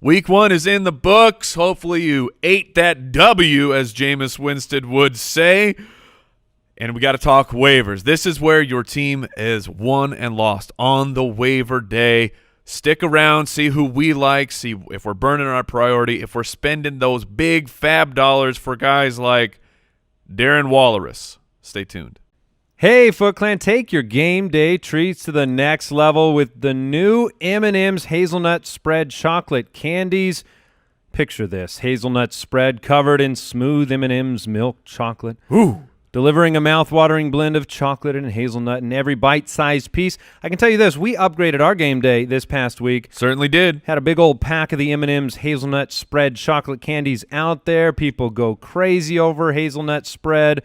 Week 1 is in the books. Hopefully you ate that W, as Jameis Winston would say. And we got to talk waivers. This is where your team is won and lost on the waiver day. Stick around, see who we like, see if we're burning our priority, if we're spending those big fab dollars for guys like Darren Walrus. Stay tuned. Hey, Foot Clan, take your game day treats to the next level with the new M&M's Hazelnut Spread Chocolate Candies. Picture this, hazelnut spread covered in smooth M&M's milk chocolate. Ooh. Delivering a mouth-watering blend of chocolate and hazelnut in every bite-sized piece. I can tell you this, we upgraded our game day this past week. Certainly did. Had a big old pack of the M&M's Hazelnut Spread Chocolate Candies out there. People go crazy over hazelnut spread.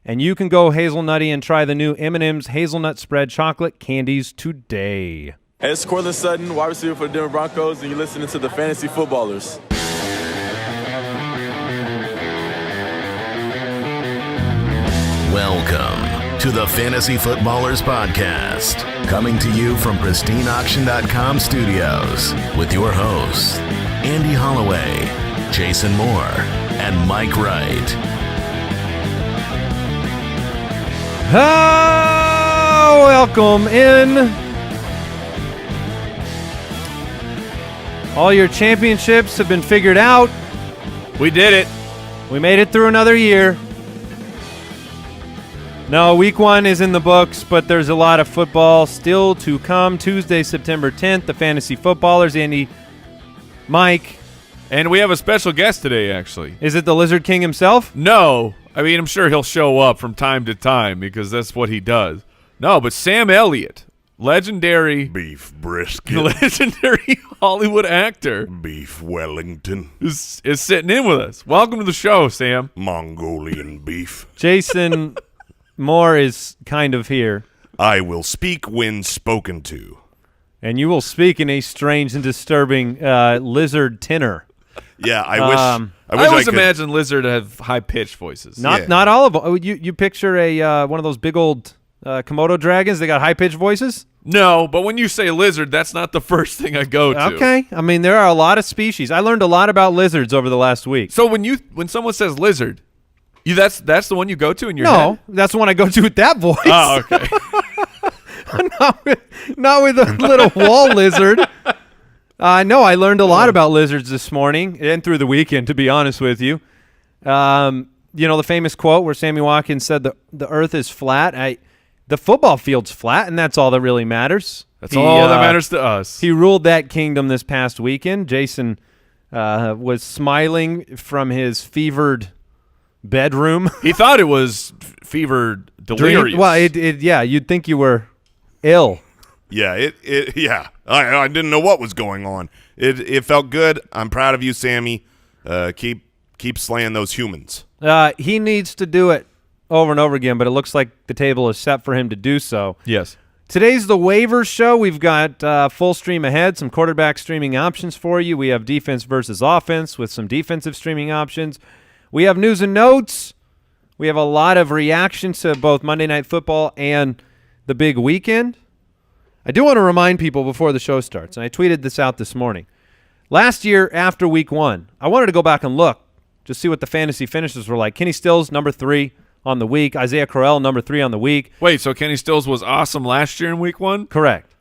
And you can go hazelnutty and try the new M&M's Hazelnut Spread Chocolate Candies today. Hey, it's Cortland Sutton, wide receiver for the Denver Broncos, and you're listening to the Fantasy Footballers. Welcome to the Fantasy Footballers Podcast, coming to you from pristineauction.com studios with your hosts, Andy Holloway, Jason Moore, and Mike Wright. Welcome in. All your championships have been figured out. We did it. We made it through another year. No, week 1 is in the books, but there's a lot of football still to come. Tuesday, September 10th, the Fantasy Footballers, Andy, Mike. And we have a special guest today, actually. Is it the Lizard King himself? No. I mean, I'm sure he'll show up from time to time because that's what he does. No, but Sam Elliott, legendary beef brisket, legendary Hollywood actor, beef Wellington, is sitting in with us. Welcome to the show, Sam. Mongolian beef. Jason Moore is kind of here. I will speak when spoken to. And you will speak in a strange and disturbing lizard tenor. Yeah, I wish I always imagine lizard have high-pitched voices. Not all of them. Oh, you picture a one of those big old Komodo dragons? They got high-pitched voices? No, but when you say lizard, that's not the first thing I go to. Okay. I mean, there are a lot of species. I learned a lot about lizards over the last week. So when someone says lizard, that's the one you go to in your head? No, that's the one I go to with that voice. Oh, okay. not with a little wall lizard. No, I learned a lot about lizards this morning and through the weekend, to be honest with you. The famous quote where Sammy Watkins said the earth is flat. The football field's flat, and that's all that really matters. That's all that matters to us. He ruled that kingdom this past weekend. Jason was smiling from his fevered bedroom. He thought it was fevered delirious. Well, you'd think you were ill. Yeah, yeah. I didn't know what was going on. It felt good. I'm proud of you, Sammy. Keep slaying those humans. He needs to do it over and over again, but it looks like the table is set for him to do so. Yes. Today's the Waivers show. We've got full stream ahead, some quarterback streaming options for you. We have defense versus offense with some defensive streaming options. We have news and notes. We have a lot of reactions to both Monday Night Football and the big weekend. I do want to remind people before the show starts, and I tweeted this out this morning. Last year after week 1, I wanted to go back and look, just see what the fantasy finishes were like. Kenny Stills, number 3 on the week. Isaiah Crowell, number 3 on the week. Wait, so Kenny Stills was awesome last year in week 1? Correct.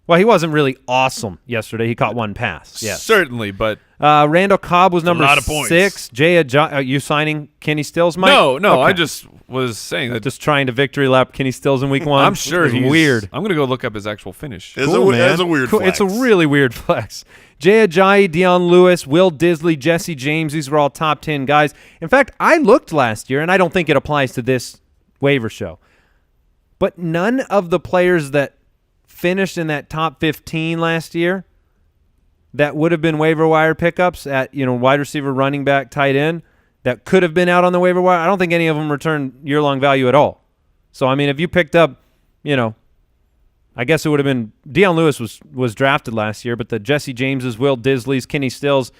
Well, he wasn't really awesome yesterday. He caught one pass. Yes. Certainly, but Randall Cobb was number 6. Points. Jay Ajayi, are you signing Kenny Stills, Mike? No, okay. I just was saying that. Just trying to victory lap Kenny Stills in week 1. I'm sure he's weird. I'm going to go look up his actual finish. It's a weird flex. It's a really weird flex. Jay Ajayi, Deion Lewis, Will Disley, Jesse James, these were all top 10 guys. In fact, I looked last year, and I don't think it applies to this waiver show, but none of the players that finished in that top 15 last year that would have been waiver wire pickups at, wide receiver, running back, tight end, that could have been out on the waiver wire, I don't think any of them returned year-long value at all. So, I mean, if you picked up, I guess it would have been Deion Lewis was drafted last year, but the Jesse Jameses, Will Disleys, Kenny Stills,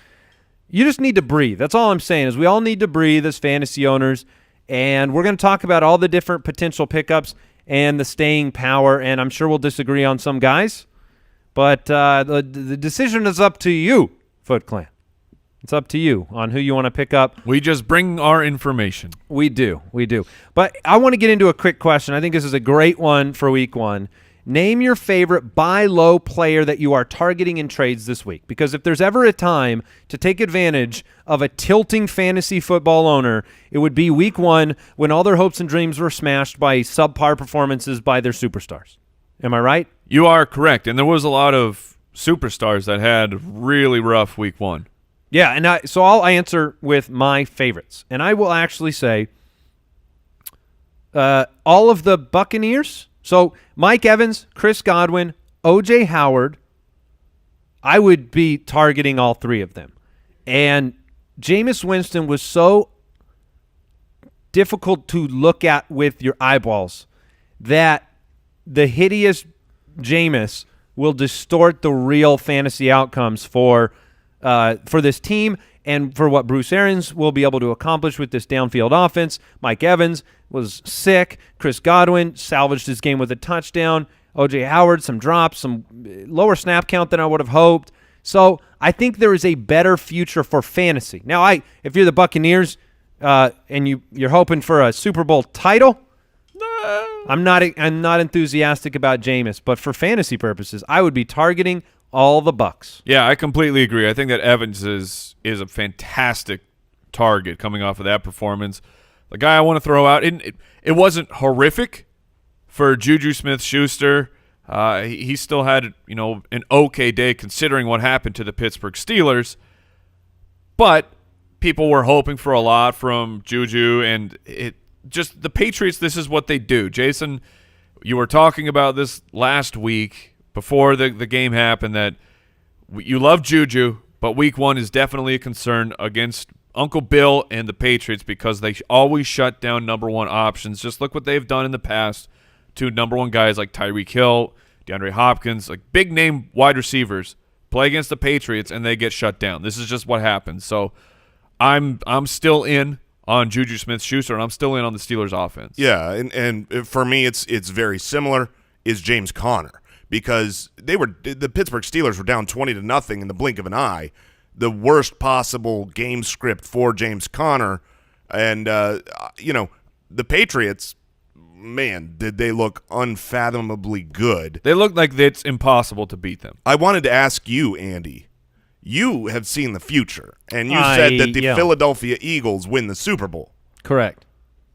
you just need to breathe. That's all I'm saying is we all need to breathe as fantasy owners, and we're going to talk about all the different potential pickups and the staying power, and I'm sure we'll disagree on some guys, but the decision is up to you. Foot Clan. It's up to you on who you want to pick up. We just bring our information. We do. But I want to get into a quick question. I think this is a great one for week 1. Name your favorite buy low player that you are targeting in trades this week. Because if there's ever a time to take advantage of a tilting fantasy football owner, it would be week 1 when all their hopes and dreams were smashed by subpar performances by their superstars. Am I right? You are correct. And there was a lot of superstars that had really rough week 1. Yeah, and so I'll answer with my favorites. And I will actually say all of the Buccaneers. So Mike Evans, Chris Godwin, O.J. Howard, I would be targeting all 3 of them. And Jameis Winston was so difficult to look at with your eyeballs that the hideous Jameis will distort the real fantasy outcomes for this team and for what Bruce Arians will be able to accomplish with this downfield offense. Mike Evans was sick. Chris Godwin salvaged his game with a touchdown. O.J. Howard, some drops, some lower snap count than I would have hoped. So I think there is a better future for fantasy. Now, if you're the Buccaneers and you're hoping for a Super Bowl title, I'm not enthusiastic about Jameis, but for fantasy purposes, I would be targeting all the Bucs. Yeah, I completely agree. I think that Evans is a fantastic target coming off of that performance. The guy I want to throw out, it wasn't horrific for Juju Smith-Schuster. He still had an okay day considering what happened to the Pittsburgh Steelers. But people were hoping for a lot from Juju, and the Patriots, this is what they do. Jason, you were talking about this last week before the game happened, that you love Juju, but week 1 is definitely a concern against Uncle Bill and the Patriots because they always shut down number 1 options. Just look what they've done in the past to number 1 guys like Tyreek Hill, DeAndre Hopkins, like big-name wide receivers play against the Patriots and they get shut down. This is just what happens. So I'm still in on Juju Smith-Schuster, and I'm still in on the Steelers' offense. Yeah, and for me, it's very similar. Is James Conner. Because the Pittsburgh Steelers were down 20-0 in the blink of an eye, the worst possible game script for James Conner, and the Patriots, man, did they look unfathomably good. They look like it's impossible to beat them. I wanted to ask you, Andy. You have seen the future, and you said that the Philadelphia Eagles win the Super Bowl. Correct.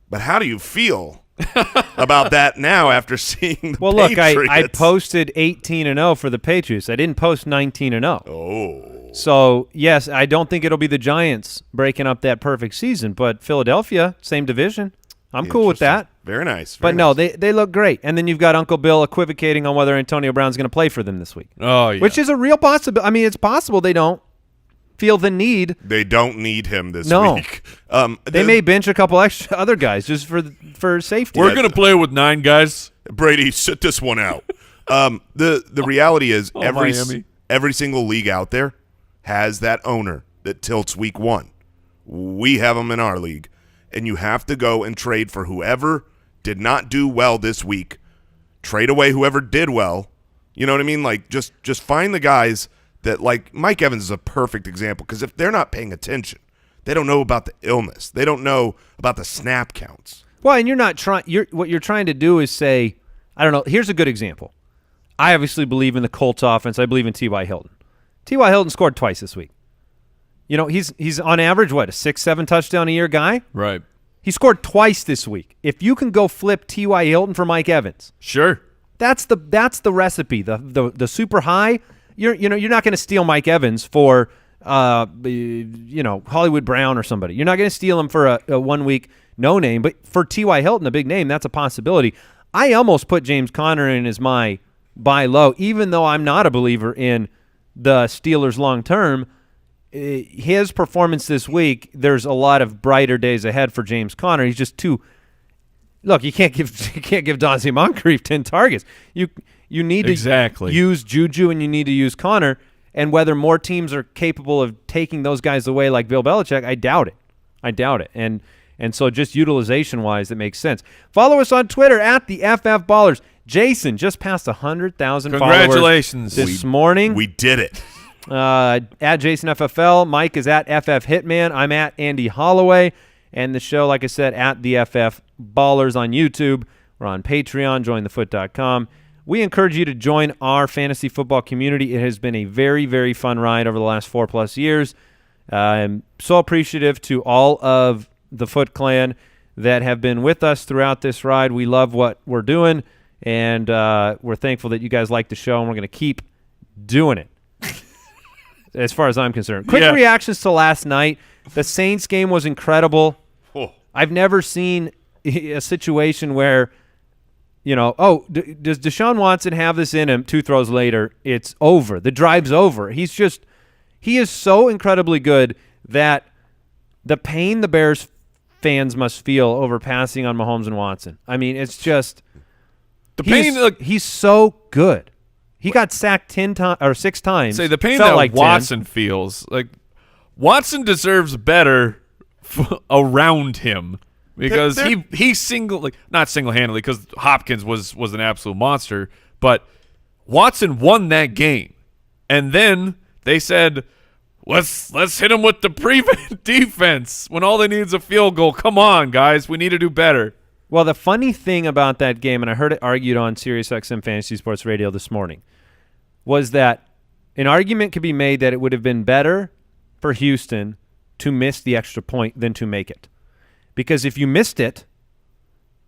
But how do you feel about that now after seeing the Well, Patriots? look, I posted 18-0 for the Patriots. I didn't post 19-0. Oh. So, yes, I don't think it'll be the Giants breaking up that perfect season, but Philadelphia, same division. I'm cool with that. Very nice. But no, they look great. And then you've got Uncle Bill equivocating on whether Antonio Brown's going to play for them this week. Oh, yeah. Which is a real possibility. I mean, it's possible they don't feel the need. They don't need him this week. They may bench a couple extra other guys just for safety. We're going to play with 9 guys. Brady, sit this one out. The reality is Miami. every single league out there has that owner that tilts week 1. We have them in our league. And you have to go and trade for whoever did not do well this week. Trade away whoever did well. You know what I mean? Like, just find the guys that, like, Mike Evans is a perfect example, because if they're not paying attention, they don't know about the illness. They don't know about the snap counts. Well, and you're not trying. What you're trying to do is say, I don't know. Here's a good example. I obviously believe in the Colts offense. I believe in T.Y. Hilton. T.Y. Hilton scored twice this week. You know, he's on average, what, a 6-7 touchdown a year guy? Right. He scored twice this week. If you can go flip T.Y. Hilton for Mike Evans, sure. That's the recipe. The super high. You're not going to steal Mike Evans for Hollywood Brown or somebody. You're not going to steal him for a 1 week no name, but for T.Y. Hilton, a big name, that's a possibility. I almost put James Conner in as my buy low, even though I'm not a believer in the Steelers long term. His performance this week, there's a lot of brighter days ahead for James Conner. He's just too. Look, you can't give Dante Moncrief 10 targets. You need to use Juju and you need to use Conner. And whether more teams are capable of taking those guys away like Bill Belichick, I doubt it. And so just utilization-wise, it makes sense. Follow us on Twitter at the FF Ballers. Jason just passed 100,000 followers Congratulations. this morning. We did it. At Jason FFL. Mike is at FF Hitman. I'm at Andy Holloway. And the show, like I said, at the FF Ballers on YouTube. We're on Patreon, jointhefoot.com. We encourage you to join our fantasy football community. It has been a very, very fun ride over the last 4+ years. I'm so appreciative to all of the Foot Clan that have been with us throughout this ride. We love what we're doing, and we're thankful that you guys like the show, and we're going to keep doing it as far as I'm concerned. Quick reactions to last night. The Saints game was incredible. Oh. I've never seen a situation where, does Deshaun Watson have this in him? 2 throws later, it's over. The drive's over. He is so incredibly good that the pain the Bears fans must feel over passing on Mahomes and Watson. I mean, it's just the pain. He's so good. He got sacked 6 times. Say the pain Felt that like Watson feels. Like Watson deserves better around him because he not single-handedly, because Hopkins was an absolute monster, but Watson won that game, and then they said, let's hit him with the prevent defense when all they need is a field goal. Come on, guys, we need to do better. Well, the funny thing about that game, and I heard it argued on SiriusXM Fantasy Sports Radio this morning, was that an argument could be made that it would have been better for Houston to miss the extra point than to make it. Because if you missed it,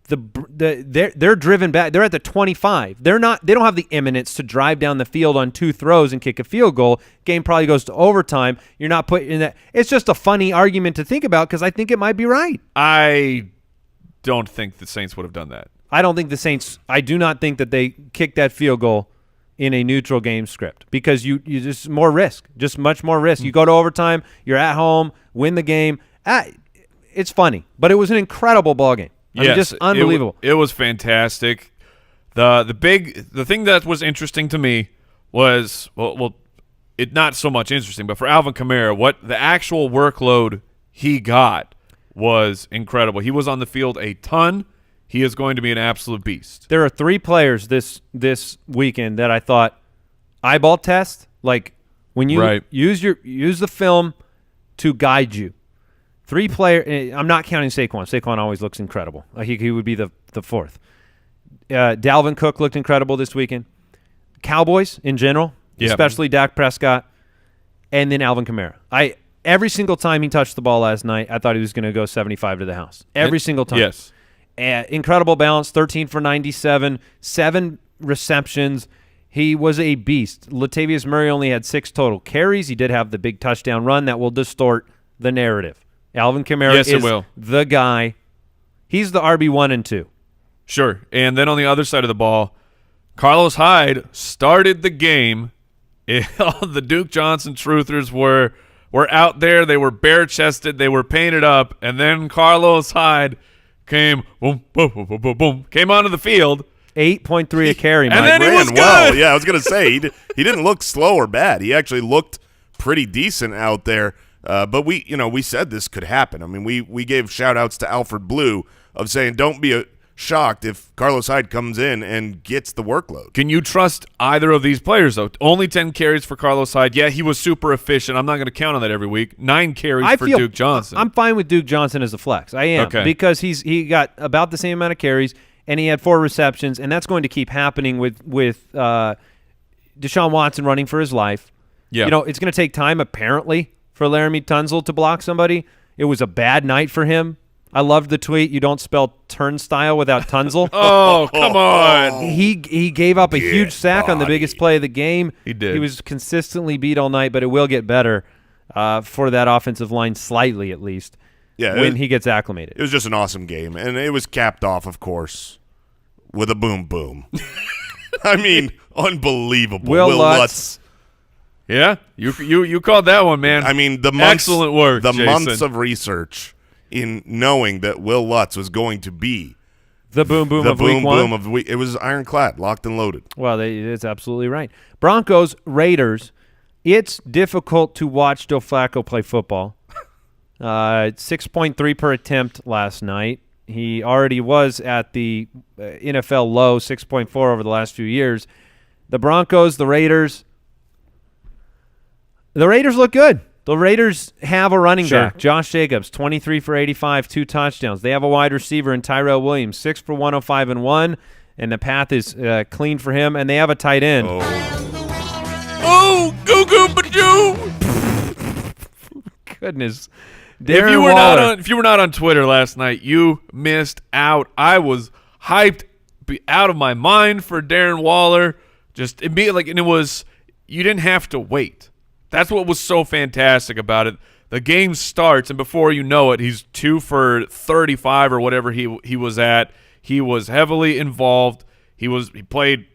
they're driven back. They're at the 25. They don't have the imminence to drive down the field on 2 throws and kick a field goal. Game probably goes to overtime. You're not put in that. It's just a funny argument to think about because I think it might be right. I don't think the Saints would have done that. I do not think that they kicked that field goal in a neutral game script because you just more risk, just much more risk. You go to overtime, you're at home, win the game. It's funny, but it was an incredible ball game. I mean, just unbelievable. It was fantastic. The thing that was interesting to me was it not so much interesting, but for Alvin Kamara, what the actual workload he got was incredible. He was on the field a ton. He is going to be an absolute beast. There are 3 players this weekend that I thought eyeball test, like when you use the film to guide you. 3 players. I'm not counting Saquon. Saquon always looks incredible. He would be the 4th. Dalvin Cook looked incredible this weekend. Cowboys in general, especially Dak Prescott, and then Alvin Kamara. Every single time he touched the ball last night, I thought he was going to go 75 to the house. Every single time. Yes. Incredible balance, 13 for 97, 7 receptions. He was a beast. Latavius Murray only had 6 total carries. He did have the big touchdown run that will distort the narrative. Alvin Kamara is the guy. He's the RB1 and 2. Sure. And then on the other side of the ball, Carlos Hyde started the game. The Duke Johnson truthers were out there. They were bare-chested. They were painted up. And then Carlos Hyde came, boom, boom, boom, boom, boom, boom, came onto the field. 8.3 a carry, Mike. And then he was good. Well. Yeah, I was going to say, he didn't look slow or bad. He actually looked pretty decent out there. But we said this could happen. I mean, we gave shout-outs to Alfred Blue of saying don't be shocked if Carlos Hyde comes in and gets the workload. Can you trust either of these players, though? Only 10 carries for Carlos Hyde. Yeah, he was super efficient. I'm not going to count on that every week. 9 carries for Duke Johnson. I'm fine with Duke Johnson as a flex. I am. Okay. Because he got about the same amount of carries, and he had 4 receptions, and that's going to keep happening with Deshaun Watson running for his life. Yeah. It's going to take time, apparently, for Laramie Tunsil to block somebody. It was a bad night for him. I loved the tweet. You don't spell turnstile without Tunsil. Oh, come on. He gave up a huge sack on the biggest play of the game. He did. He was consistently beat all night, but it will get better for that offensive line slightly at least when he gets acclimated. It was just an awesome game, and it was capped off, of course, with a boom boom. I mean, unbelievable. Will Lutz. Yeah, you called that one, man. I mean, the months, excellent work, the Jason. months of research in knowing that Will Lutz was going to be the boom boom the of boom week 1. boom of the week. It was ironclad, locked and loaded. Well, it's absolutely right. Broncos, Raiders. It's difficult to watch Joe Flacco play football. 6.3 per attempt last night. He already was at the NFL low, 6.4 over the last few years. The Broncos, the Raiders. The Raiders look good. The Raiders have a running Sure. back, Josh Jacobs, 23 for 85, 2 touchdowns. They have a wide receiver in Tyrell Williams, 6 for 105 and 1, and the path is clean for him. And they have a tight end. Oh, goo-goo bajoo! Goodness. If you Waller. were not on Twitter last night, you missed out. I was hyped out of my mind for Darren Waller. Just immediately, and it was, you didn't have to wait. That's what was so fantastic about it. The game starts, and before you know it, he's 2 for 35 or whatever he was at. He was heavily involved. He played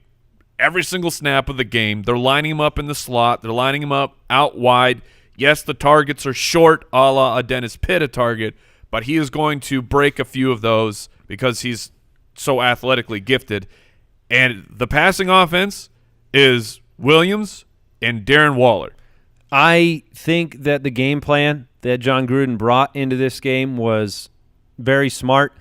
every single snap of the game. They're lining him up in the slot. They're lining him up out wide. Yes, the targets are short, a la a Dennis Pitta target, but he is going to break a few of those because he's so athletically gifted. And the passing offense is Williams and Darren Waller. I think that the game plan that John Gruden brought into this game was very smart.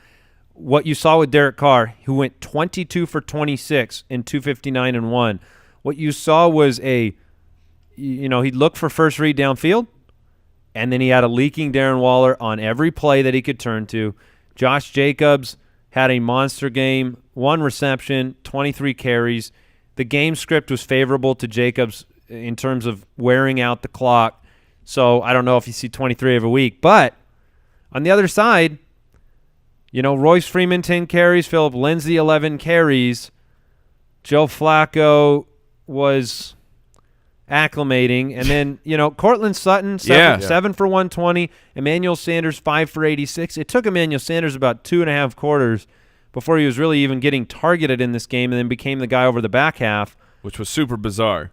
What you saw with Derek Carr, who went 22 for 26 in 259 and 1, what you saw was he'd look for first read downfield, and then he had a leaking Darren Waller on every play that he could turn to. Josh Jacobs had a monster game, 1 reception, 23 carries. The game script was favorable to Jacobs in terms of wearing out the clock. So I don't know if you see 23 every week. But on the other side, Royce Freeman, 10 carries, Phillip Lindsay, 11 carries. Joe Flacco was acclimating. And then, Cortland Sutton, 7 for 120. Emmanuel Sanders, 5 for 86. It took Emmanuel Sanders about 2.5 quarters before he was really even getting targeted in this game and then became the guy over the back half. Which was super bizarre.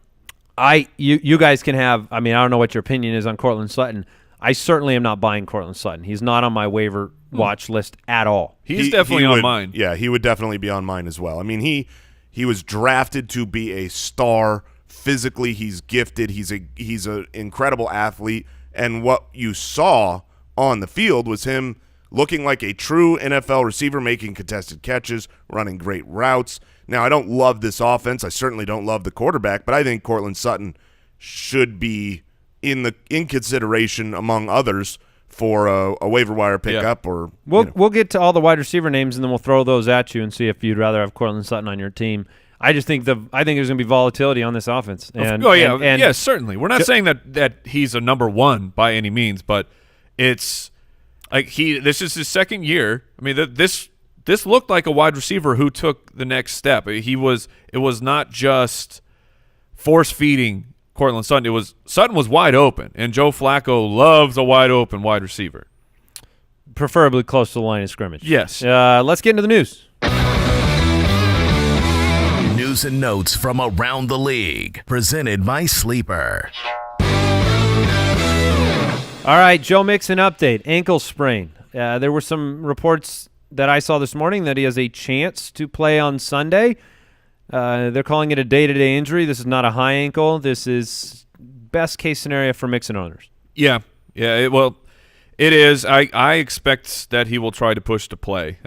You guys can have – I don't know what your opinion is on Cortland Sutton. I certainly am not buying Cortland Sutton. He's not on my waiver watch list at all. He's definitely on mine. Yeah, he would definitely be on mine as well. He was drafted to be a star. Physically, he's gifted. He's an incredible athlete. And what you saw on the field was him looking like a true NFL receiver, making contested catches, running great routes. Now, I don't love this offense. I certainly don't love the quarterback, but I think Cortland Sutton should be in consideration among others for a waiver wire pickup. Yeah. Or we'll get to all the wide receiver names, and then we'll throw those at you and see if you'd rather have Cortland Sutton on your team. I just think there's going to be volatility on this offense. Yeah, certainly. We're not saying that he's a number one by any means, but it's like this is his second year. This looked like a wide receiver who took the next step. It was not just force feeding Cortland Sutton. Sutton was wide open, and Joe Flacco loves a wide open wide receiver, preferably close to the line of scrimmage. Yes. Let's get into the news. News and notes from around the league, presented by Sleeper. All right, Joe Mixon update, ankle sprain. There were some reports that I saw this morning that he has a chance to play on Sunday. They're calling it a day-to-day injury. This is not a high ankle. This is best-case scenario for Mixon owners. Yeah. It is. I expect that he will try to push to play.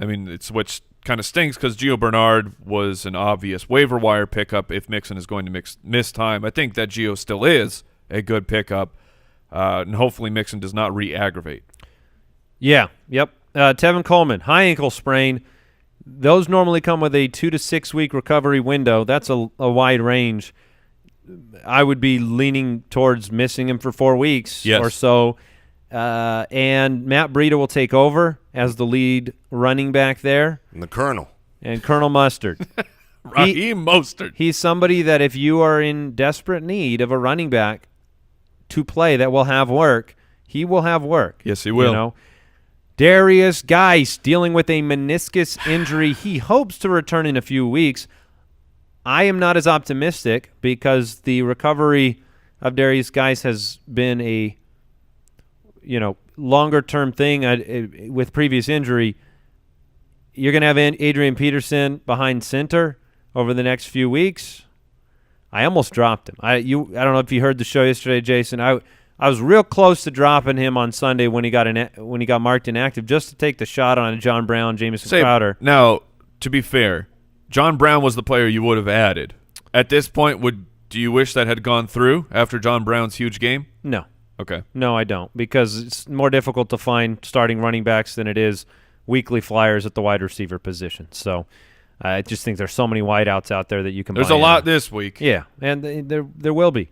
Which kind of stinks because Gio Bernard was an obvious waiver wire pickup if Mixon is going to miss time. I think that Gio still is a good pickup, and hopefully Mixon does not re-aggravate. Yeah, yep. Tevin Coleman, high ankle sprain. Those normally come with a 2 to 6 week recovery window. That's a wide range. I would be leaning towards missing him for 4 weeks or so. And Matt Breida will take over as the lead running back there. And the Colonel. And Colonel Mustard. Raheem Mostert. He's somebody that if you are in desperate need of a running back to play that will have work, he will have work. Yes, he will. Darius Geis dealing with a meniscus injury. He hopes to return in a few weeks. I am not as optimistic because the recovery of Darius Geis has been a longer-term thing with previous injury. You're going to have Adrian Peterson behind center over the next few weeks. I almost dropped him. I don't know if you heard the show yesterday, Jason. I was real close to dropping him on Sunday when he got marked inactive, just to take the shot on John Brown, Jamison Crowder. Now, to be fair, John Brown was the player you would have added. At this point, would Do you wish that had gone through after John Brown's huge game? No. Okay. No, I don't, because it's more difficult to find starting running backs than it is weekly flyers at the wide receiver position. So I just think there's so many wideouts out there that you can There's buy a lot in. this week. Yeah, and there will be.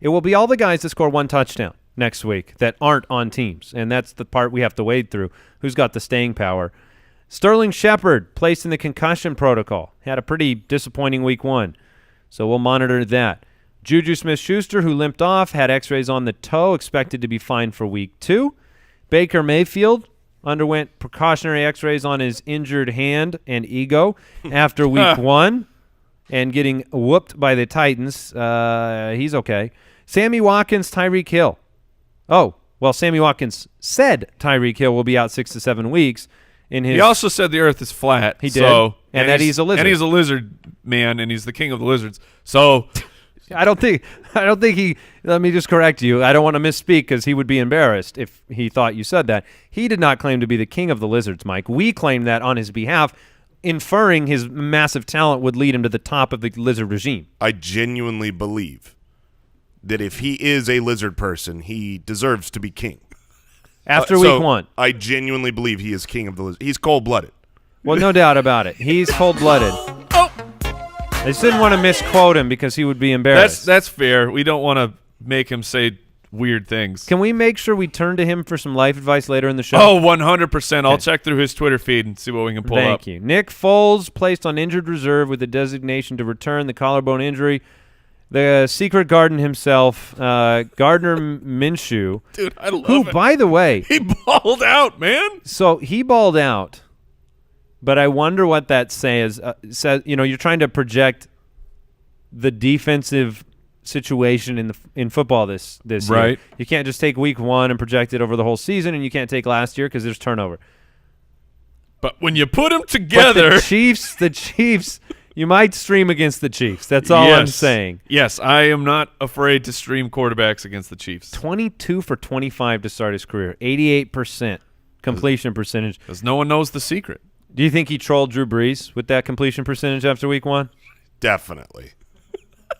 It will be all the guys that score one touchdown next week that aren't on teams, and that's the part we have to wade through. Who's got the staying power? Sterling Shepard placed in the concussion protocol. Had a pretty disappointing week 1, so we'll monitor that. Juju Smith-Schuster, who limped off, had x-rays on the toe, expected to be fine for week 2. Baker Mayfield underwent precautionary x-rays on his injured hand and ego after week 1 and getting whooped by the Titans. He's okay. Sammy Watkins, Tyreek Hill. Oh, well, Sammy Watkins said Tyreek Hill will be out 6 to 7 weeks. He also said the earth is flat. He did. And that he's a lizard. And he's a lizard man, and he's the king of the lizards. So I don't think he – let me just correct you. I don't want to misspeak because he would be embarrassed if he thought you said that. He did not claim to be the king of the lizards, Mike. We claimed that on his behalf, inferring his massive talent would lead him to the top of the lizard regime. I genuinely believe that if he is a lizard person, he deserves to be king. After week 1. I genuinely believe he is king of the lizard. He's cold-blooded. Well, no doubt about it. He's cold-blooded. I just didn't want to misquote him because he would be embarrassed. That's fair. We don't want to make him say weird things. Can we make sure we turn to him for some life advice later in the show? Oh, 100%. I'll check through his Twitter feed and see what we can pull up. Thank you. Nick Foles placed on injured reserve with a designation to return the collarbone injury. The secret garden himself, Gardner Minshew. Dude, I love who, it. by the way. He balled out, man. So he balled out, but I wonder what that says. You're trying to project the defensive situation in football this right. year. You can't just take week 1 and project it over the whole season, and you can't take last year because there's turnover. But when you put them together. But the Chiefs, you might stream against the Chiefs. That's all I'm saying. Yes, I am not afraid to stream quarterbacks against the Chiefs. 22 for 25 to start his career, 88% completion percentage. Because no one knows the secret. Do you think he trolled Drew Brees with that completion percentage after week 1? Definitely.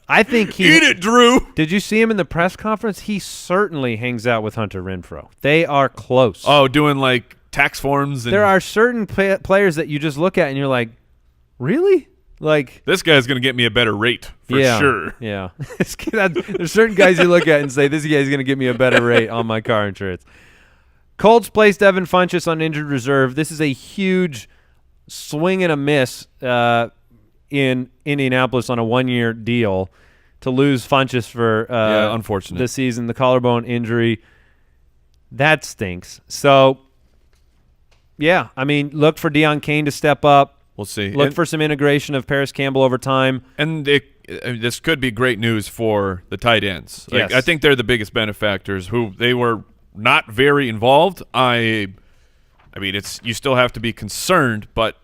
I think he Eat it, Drew. Did you see him in the press conference? He certainly hangs out with Hunter Renfrow. They are close. Oh, doing like tax forms. And there are certain players that you just look at and you're like, really? Like this guy's going to get me a better rate for sure. Yeah. There's certain guys you look at and say, this guy's going to get me a better rate on my car insurance. Colts placed Devin Funchess on injured reserve. This is a huge swing and a miss in Indianapolis on a 1-year deal to lose Funchess for unfortunate this season. The collarbone injury, that stinks. So, yeah, I mean, look for Deion Kane to step up. We'll see. Look for some integration of Paris Campbell over time. And this could be great news for the tight ends. Yes. I think they're the biggest benefactors. Who they were not very involved. I mean, you still have to be concerned, but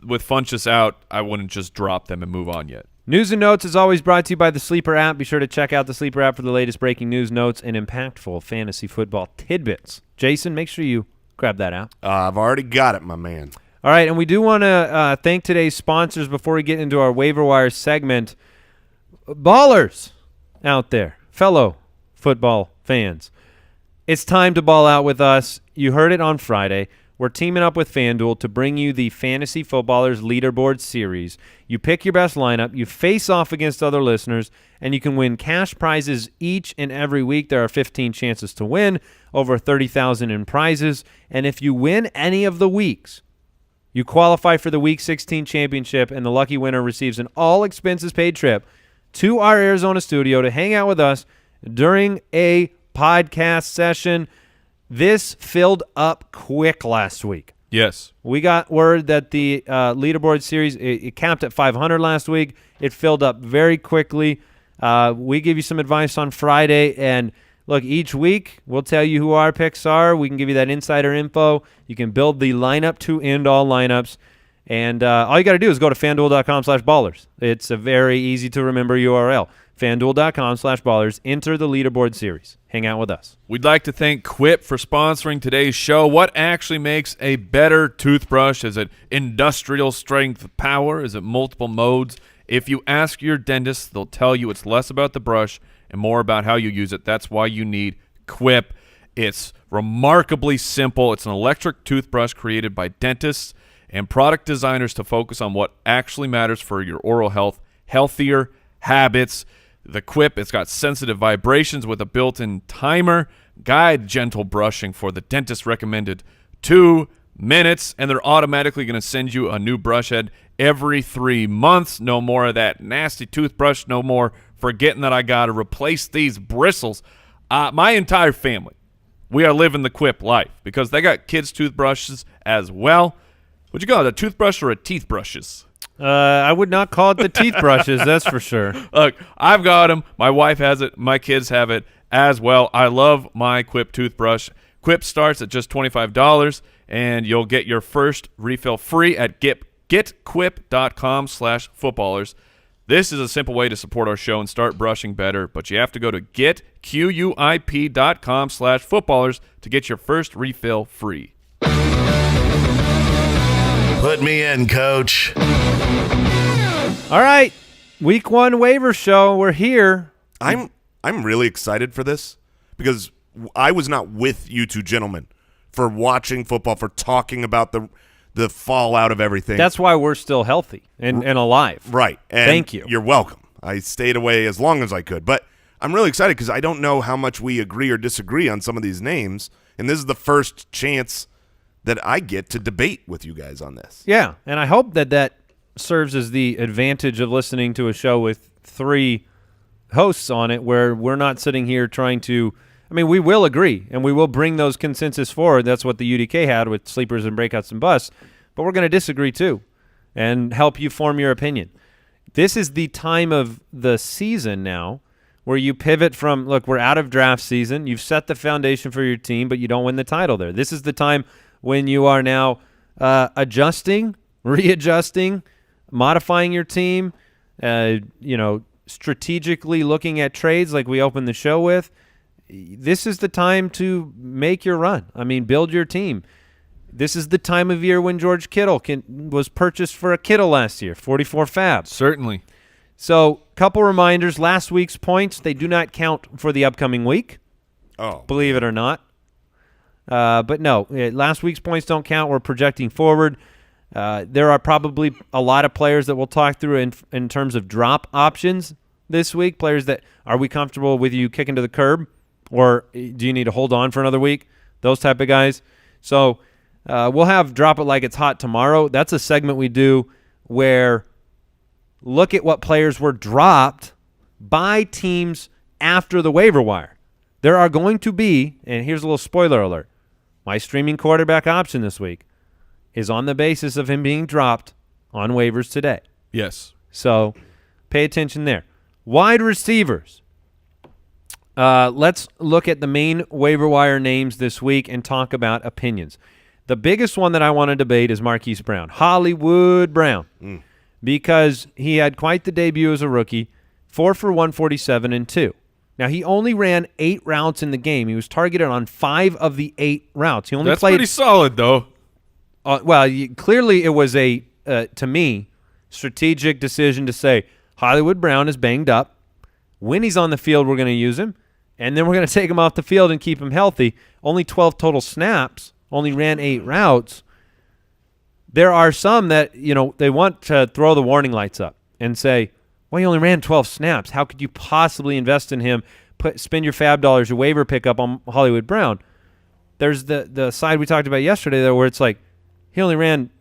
with Funchess out, I wouldn't just drop them and move on yet. News and Notes is always brought to you by the Sleeper app. Be sure to check out the Sleeper app for the latest breaking news, notes, and impactful fantasy football tidbits. Jason, make sure you grab that app. I've already got it, my man. All right, and we do want to thank today's sponsors before we get into our waiver wire segment. Ballers out there, fellow football fans, it's time to ball out with us. You heard it on Friday. We're teaming up with FanDuel to bring you the Fantasy Footballers Leaderboard Series. You pick your best lineup, you face off against other listeners, and you can win cash prizes each and every week. There are 15 chances to win, over $30,000 in prizes. And if you win any of the weeks, you qualify for the Week 16 championship, and the lucky winner receives an all-expenses-paid trip to our Arizona studio to hang out with us during a podcast session. This filled up quick last week. Yes. We got word that the leaderboard series, it capped at 500 last week. It filled up very quickly. We give you some advice on Friday, and look, each week we'll tell you who our picks are. We can give you that insider info. You can build the lineup to end all lineups. And all you got to do is go to FanDuel.com/ballers. It's a very easy to remember URL. FanDuel.com/ballers. Enter the leaderboard series. Hang out with us. We'd like to thank Quip for sponsoring today's show. What actually makes a better toothbrush? Is it industrial strength power? Is it multiple modes? If you ask your dentist, they'll tell you it's less about the brush and more about how you use it. That's why you need Quip. It's remarkably simple. It's an electric toothbrush created by dentists and product designers to focus on what actually matters for your oral health, healthier habits. The Quip, it's got sensitive vibrations with a built-in timer, guide gentle brushing for the dentist recommended 2 minutes, and they're automatically going to send you a new brush head every 3 months. No more of that nasty toothbrush. No more forgetting that I got to replace these bristles. My entire family, we are living the Quip life because they got kids' toothbrushes as well. What'd you call it, a toothbrush or a teeth brushes? I would not call it the teeth brushes, that's for sure. Look, I've got them. My wife has it. My kids have it as well. I love my Quip toothbrush. Quip starts at just $25, and you'll get your first refill free at getquip.com/footballers. This is a simple way to support our show and start brushing better, but you have to go to getquip.com/footballers to get your first refill free. Put me in, Coach. All right, Week 1 waiver show. We're here. I'm really excited for this because I was not with you two gentlemen for watching football, for talking about the fallout of everything. That's why we're still healthy and alive. Right. And thank you. You're welcome. I stayed away as long as I could. But I'm really excited because I don't know how much we agree or disagree on some of these names, and this is the first chance that I get to debate with you guys on this. Yeah, and I hope that serves as the advantage of listening to a show with 3 hosts on it where we're not sitting here trying to – I mean, we will agree, and we will bring those consensus forward. That's what the UDK had with sleepers and breakouts and busts. But we're going to disagree too and help you form your opinion. This is the time of the season now where you pivot from, look, we're out of draft season. You've set the foundation for your team, but you don't win the title there. This is the time when you are now adjusting, readjusting, modifying your team, strategically looking at trades like we opened the show with. This is the time to make your run. I mean, build your team. This is the time of year when George Kittle was purchased for a Kittle last year, 44 fab. Certainly. So, couple reminders. Last week's points, they do not count for the upcoming week. Oh. Believe it or not. But no, last week's points don't count. We're projecting forward. There are probably a lot of players that we'll talk through in terms of drop options this week. Players that are we comfortable with you kicking to the curb, or do you need to hold on for another week? Those type of guys. So we'll have drop it like it's hot tomorrow. That's a segment we do where look at what players were dropped by teams after the waiver wire. There are going to be, and here's a little spoiler alert, my streaming quarterback option this week is on the basis of him being dropped on waivers today. Yes. So pay attention there. Wide receivers. Let's look at the main waiver wire names this week and talk about opinions. The biggest one that I want to debate is Marquise Brown, Hollywood Brown, because he had quite the debut as a rookie, 4 for 147 and 2. Now, he only ran 8 routes in the game. He was targeted on 5 of the 8 routes. He only That's played pretty solid, though. Clearly it was a, to me, strategic decision to say Hollywood Brown is banged up. When he's on the field, we're going to use him, and then we're going to take him off the field and keep him healthy. Only 12 total snaps, only ran 8 routes. There are some that, they want to throw the warning lights up and say, well, he only ran 12 snaps. How could you possibly invest in him, spend your fab dollars, your waiver pickup on Hollywood Brown? There's the side we talked about yesterday, though, where it's like he only ran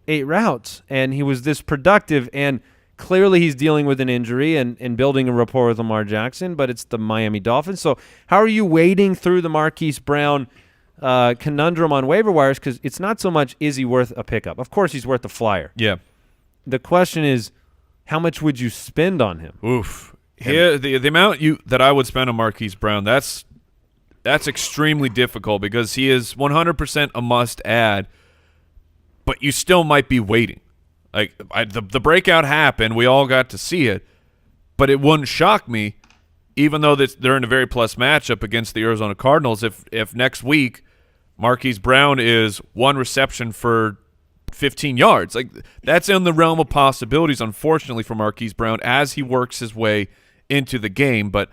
8 routes, and he was this productive, and clearly he's dealing with an injury and building a rapport with Lamar Jackson, but it's the Miami Dolphins. So how are you wading through the Marquise Brown conundrum on waiver wires? Because it's not so much is he worth a pickup. Of course he's worth a flyer. Yeah. The question is, how much would you spend on him? Oof. Here, the amount that I would spend on Marquise Brown, that's extremely difficult because he is 100% a must-add, but you still might be waiting. Like the breakout happened, we all got to see it, but it wouldn't shock me, even though they're in a very plus matchup against the Arizona Cardinals, if next week Marquise Brown is 1 reception for 15 yards. Like, that's in the realm of possibilities, unfortunately, for Marquise Brown as he works his way into the game. But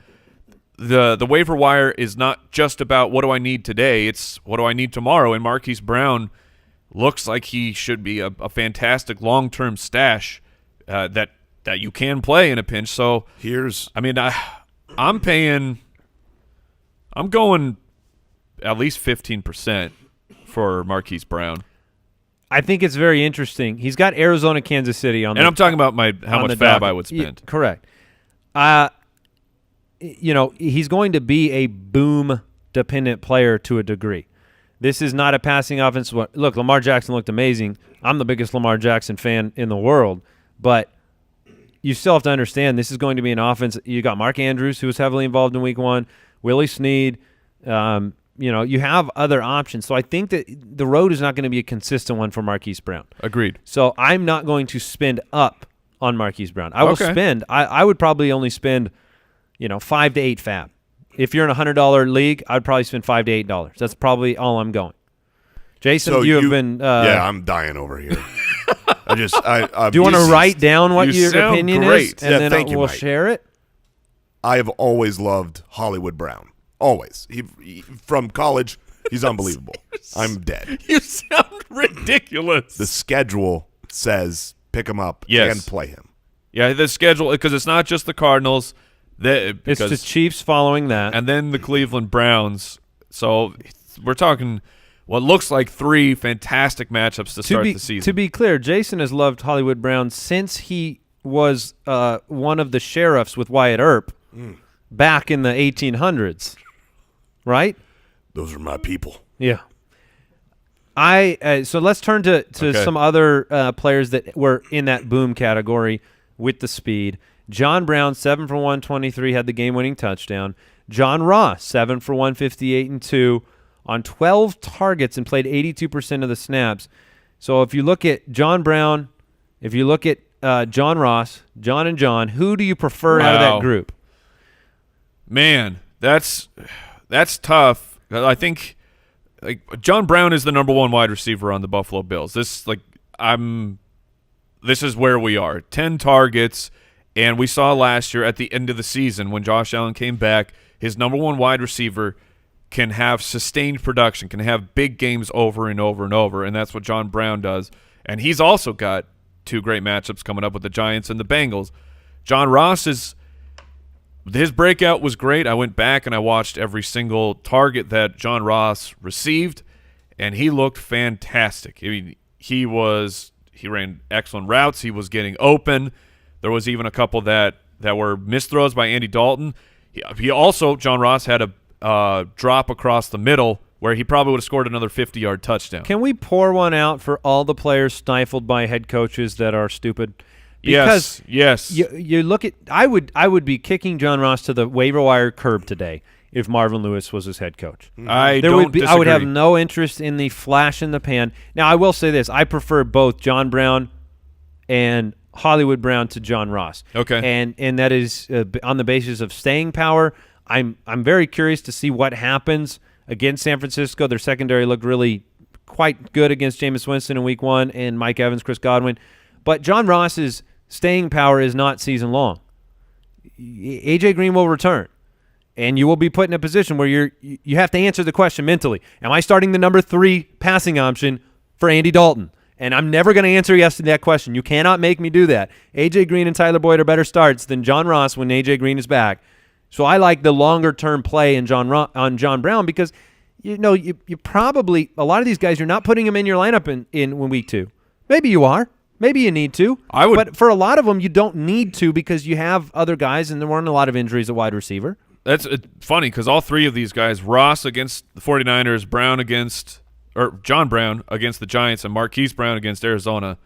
the waiver wire is not just about what do I need today. It's what do I need tomorrow. And Marquise Brown looks like he should be a fantastic long-term stash that you can play in a pinch. So I'm going at least 15% for Marquise Brown. I think it's very interesting. He's got Arizona, Kansas City on. And I'm talking about how much fab I would spend. Correct. He's going to be a boom-dependent player to a degree. This is not a passing offense. Look, Lamar Jackson looked amazing. I'm the biggest Lamar Jackson fan in the world, but you still have to understand this is going to be an offense. You got Mark Andrews, who was heavily involved in Week 1, Willie Snead. You have other options. So I think that the road is not going to be a consistent one for Marquise Brown. Agreed. So I'm not going to spend up on Marquise Brown. I will spend. I would probably only spend, 5 to 8 fab. If you're in a $100 league, I'd probably spend $5 to $8. That's probably all I'm going. Jason, so you have been. I'm dying over here. Do you want to write down what your opinion great. is, and then we'll share it? I have always loved Hollywood Brown. Always. He from college, he's unbelievable. I'm dead. You sound ridiculous. The schedule says pick him up and play him. Yeah, the schedule, because it's not just the Cardinals. It's the Chiefs following that. And then the Cleveland Browns. So we're talking what looks like 3 fantastic matchups to start the season. To be clear, Jason has loved Hollywood Brown since he was one of the sheriffs with Wyatt Earp back in the 1800s. Right? Those are my people. Yeah. So let's turn to some other players that were in that boom category with the speed. John Brown, 7 for 123, had the game-winning touchdown. John Ross, 7 for 158 and 2 on 12 targets and played 82% of the snaps. So if you look at John Brown, if you look at John Ross, John and John, who do you prefer out of that group? Man, that's tough. I think John Brown is the number 1 wide receiver on the Buffalo Bills. This is where we are. 10 targets, and we saw last year at the end of the season when Josh Allen came back, his number 1 wide receiver can have sustained production, can have big games over and over and over, and that's what John Brown does. And he's also got 2 great matchups coming up with the Giants and the Bengals. John Ross his breakout was great. I went back and I watched every single target that John Ross received, and he looked fantastic. I mean, he ran excellent routes. He was getting open. There was even a couple that were missed throws by Andy Dalton. He also, John Ross, had a drop across the middle where he probably would have scored another 50-yard touchdown. Can we pour one out for all the players stifled by head coaches that are stupid? Because yes. You look at I would be kicking John Ross to the waiver wire curb today if Marvin Lewis was his head coach. I would have no interest in the flash in the pan. Now I will say this: I prefer both John Brown and Hollywood Brown to John Ross. Okay, and that is on the basis of staying power. I'm very curious to see what happens against San Francisco. Their secondary looked really quite good against Jameis Winston in Week 1 and Mike Evans, Chris Godwin. But John Ross's staying power is not season long. A.J. Green will return, and you will be put in a position where you have to answer the question mentally. Am I starting the number 3 passing option for Andy Dalton? And I'm never going to answer yes to that question. You cannot make me do that. A.J. Green and Tyler Boyd are better starts than John Ross when A.J. Green is back. So I like the longer-term play on John Brown because, you probably – a lot of these guys, you're not putting them in your lineup in Week 2. Maybe you are. Maybe you need to. But for a lot of them, you don't need to because you have other guys, and there weren't a lot of injuries at wide receiver. That's funny because all 3 of these guys, Ross against the 49ers, John Brown against the Giants, and Marquise Brown against Arizona,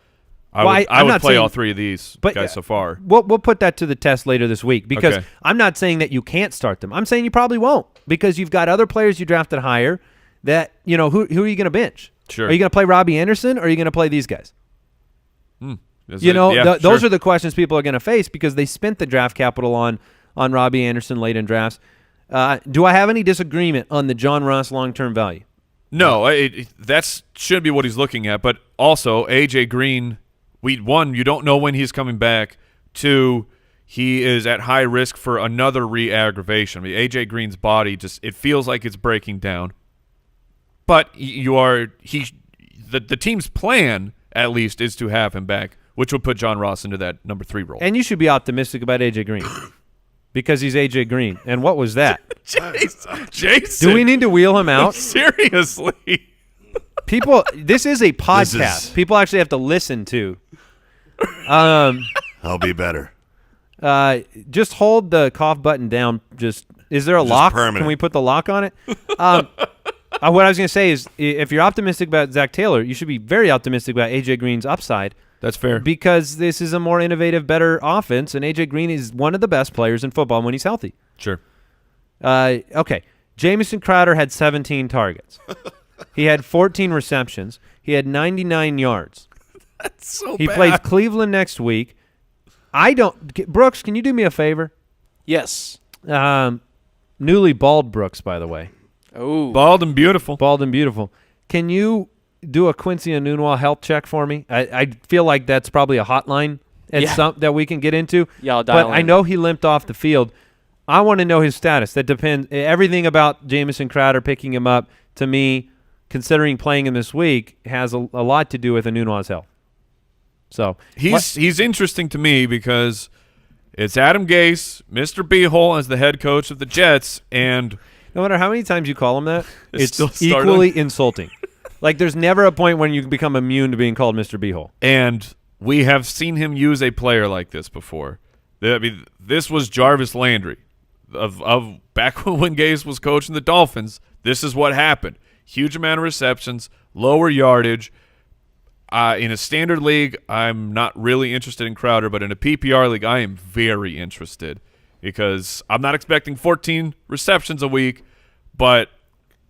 I would play all 3 of these guys so far. We'll put that to the test later this week because I'm not saying that you can't start them. I'm saying you probably won't because you've got other players you drafted higher that, who are you going to bench? Sure. Are you going to play Robbie Anderson or are you going to play these guys? Those are the questions people are going to face because they spent the draft capital on Robbie Anderson late in drafts. Do I have any disagreement on the John Ross long-term value? No, that should be what he's looking at. But also, A.J. Green, one, you don't know when he's coming back. Two, he is at high risk for another re-aggravation. I mean, A.J. Green's body it feels like it's breaking down. But the team's plan, at least, is to have him back, which would put John Ross into that number 3 role. And you should be optimistic about A.J. Green because he's A.J. Green. And what was that? Jason. Do we need to wheel him out? Seriously. People, this is a podcast. People actually have to listen to. I'll be better. Just hold the cough button down. Is there a lock? Permanent. Can we put the lock on it? What I was going to say is, if you're optimistic about Zach Taylor, you should be very optimistic about A.J. Green's upside. That's fair. Because this is a more innovative, better offense, and A.J. Green is one of the best players in football when he's healthy. Sure. Okay. Jamison Crowder had 17 targets. He had 14 receptions. He had 99 yards. That's so He bad. plays Cleveland next week. Brooks, can you do me a favor? Yes. Newly bald Brooks, by the way. Oh. Bald and beautiful. Bald and beautiful. Can you do a Quincy Enunwa health check for me? I feel like that's probably a hotline that we can get into. Yeah, I'll dial But I in. know he limped off the field. I want to know his status. That depends. Everything about Jamison Crowder picking him up, to me, considering playing him this week, has a lot to do with Enunwa's health. So He's interesting to me because it's Adam Gase, Mr. Beehole as the head coach of the Jets, and no matter how many times you call him that, it's still startling. equally insulting. Like, there's never a point when you become immune to being called Mr. Beehole. And we have seen him use a player like this before. I mean, this was Jarvis Landry of back when Gase was coaching the Dolphins. This is what happened. Huge amount of receptions, lower yardage. In a standard league, I'm not really interested in Crowder, but in a PPR league, I am very interested because I'm not expecting 14 receptions a week, but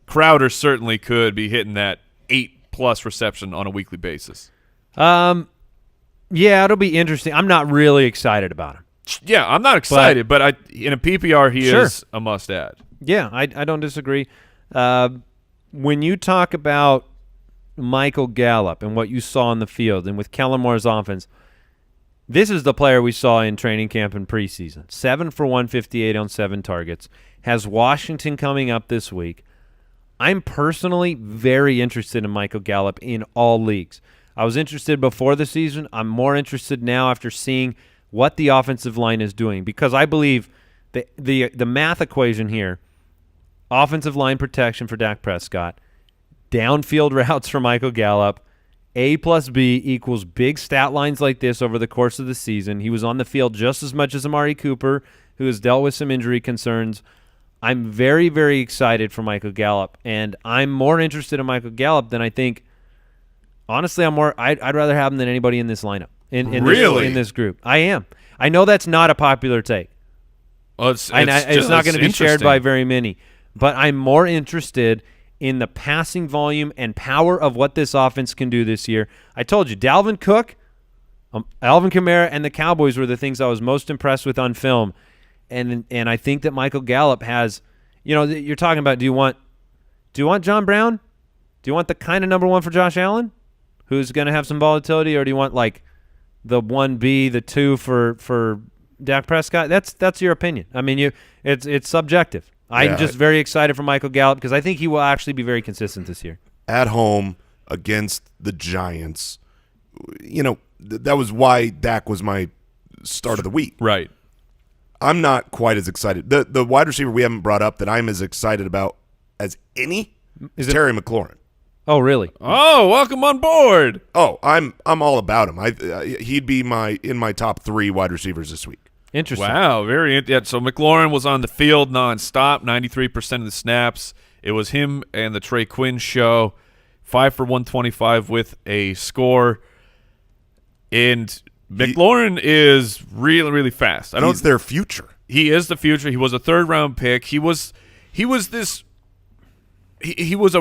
Crowder certainly could be hitting that 8+ reception on a weekly basis. Yeah, it'll be interesting. I'm not really excited about him. Yeah, I'm not excited, but in a PPR, he is a must-add. Yeah, I don't disagree. When you talk about Michael Gallup and what you saw in the field and with Kellen Moore's offense, this is the player we saw in training camp and preseason. 7 for 158 on 7 targets. Has Washington coming up this week. I'm personally very interested in Michael Gallup in all leagues. I was interested before the season. I'm more interested now after seeing what the offensive line is doing because I believe the math equation here, offensive line protection for Dak Prescott, downfield routes for Michael Gallup, A plus B equals big stat lines like this over the course of the season. He was on the field just as much as Amari Cooper, who has dealt with some injury concerns. I'm very, very excited for Michael Gallup, and I'm more interested in Michael Gallup than I think. Honestly, I'd rather have him than anybody in this lineup. In this group, I am. I know that's not a popular take. Well, it's not going to be shared by very many, but I'm more interested in the passing volume and power of what this offense can do this year. I told you, Dalvin Cook, Alvin Kamara, and the Cowboys were the things I was most impressed with on film. And I think that Michael Gallup has, you're talking about, do you want John Brown? Do you want the kind of number 1 for Josh Allen, who's going to have some volatility, or do you want like the 1B, the 2 for Dak Prescott? That's your opinion. I mean, it's subjective. I'm just very excited for Michael Gallup because I think he will actually be very consistent this year. At home against the Giants, that was why Dak was my start of the week. Right. I'm not quite as excited. The wide receiver we haven't brought up that I'm as excited about as any is Terry McLaurin. Oh, really? Oh, welcome on board. Oh, I'm all about him. He'd be in my top 3 wide receivers this week. Interesting. Wow, so McLaurin was on the field nonstop, 93% of the snaps. It was him and the Trey Quinn show, 5 for 125 with a score. And McLaurin is really, really fast. He's their future. He is the future. He was a 3rd-round pick. He was a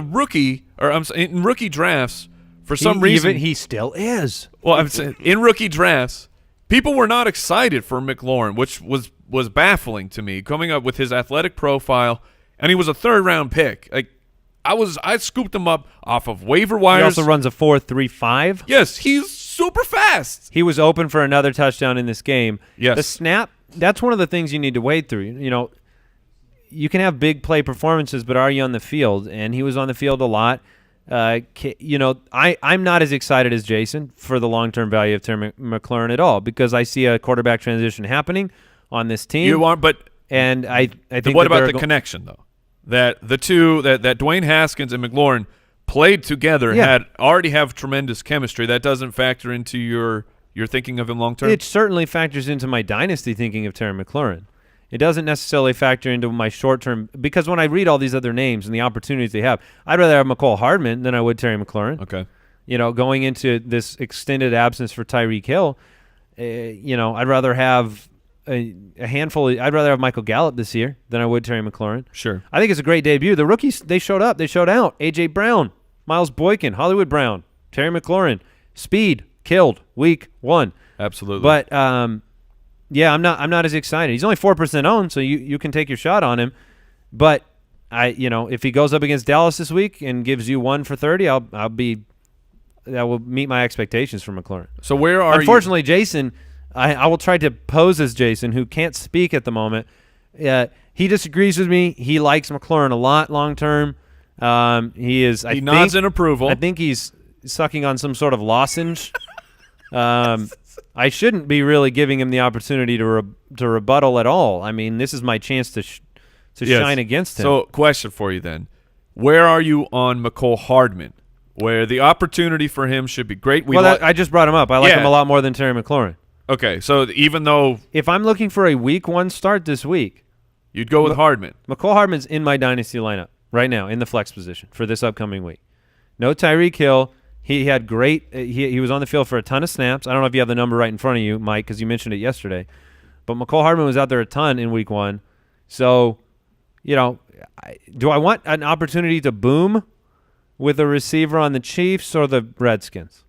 rookie, or in rookie drafts for some reason. He still is. Well, I'm saying in rookie drafts, people were not excited for McLaurin, which was baffling to me, coming up with his athletic profile, and he was a 3rd-round pick. Like, I scooped him up off of waiver wires. He also runs a 4.35. Yes, he's super fast. He was open for another touchdown in this game. Yes. The snap, that's one of the things you need to wade through. You know, you can have big play performances, but are you on the field? And he was on the field a lot. You know, I'm not as excited as Jason for the long-term value of Terry McLaurin at all because I see a quarterback transition happening on this team. You are, but and I think what about the connection though? That the two that Dwayne Haskins and McLaurin played together already have tremendous chemistry. That doesn't factor into your thinking of him long term. It certainly factors into my dynasty thinking of Terry McLaurin. It doesn't necessarily factor into my short-term because when I read all these other names and the opportunities they have, I'd rather have McCole Hardman than I would Terry McLaurin. Okay. You know, going into this extended absence for Tyreek Hill, you know, I'd rather have a handful. I'd rather have Michael Gallup this year than I would Terry McLaurin. Sure. I think it's a great debut. The rookies, they showed up. They showed out. A.J. Brown, Miles Boykin, Hollywood Brown, Terry McLaurin, speed, killed week 1. Absolutely. But yeah, I'm not as excited. He's only 4% owned, so you can take your shot on him. But if he goes up against Dallas this week and gives you 1 for 30, that will meet my expectations for McLaurin. So where are Unfortunately, Jason, I will try to pose as Jason, who can't speak at the moment. He disagrees with me. He likes McLaurin a lot long term. He nods in approval. I think he's sucking on some sort of lozenge. I shouldn't be really giving him the opportunity to rebuttal at all. I mean, this is my chance to shine against him. So, question for you then: where are you on McCole Hardman? Where the opportunity for him should be great. I just brought him up. I like him a lot more than Terry McLaurin. Okay, so even though if I'm looking for a week 1 start this week, you'd go with Hardman. McCole Hardman's in my dynasty lineup right now in the flex position for this upcoming week. No Tyreek Hill. He had great he was on the field for a ton of snaps. I don't know if you have the number right in front of you, Mike, because you mentioned it yesterday. But McCole Hardman was out there a ton in week 1. So, do I want an opportunity to boom with a receiver on the Chiefs or the Redskins?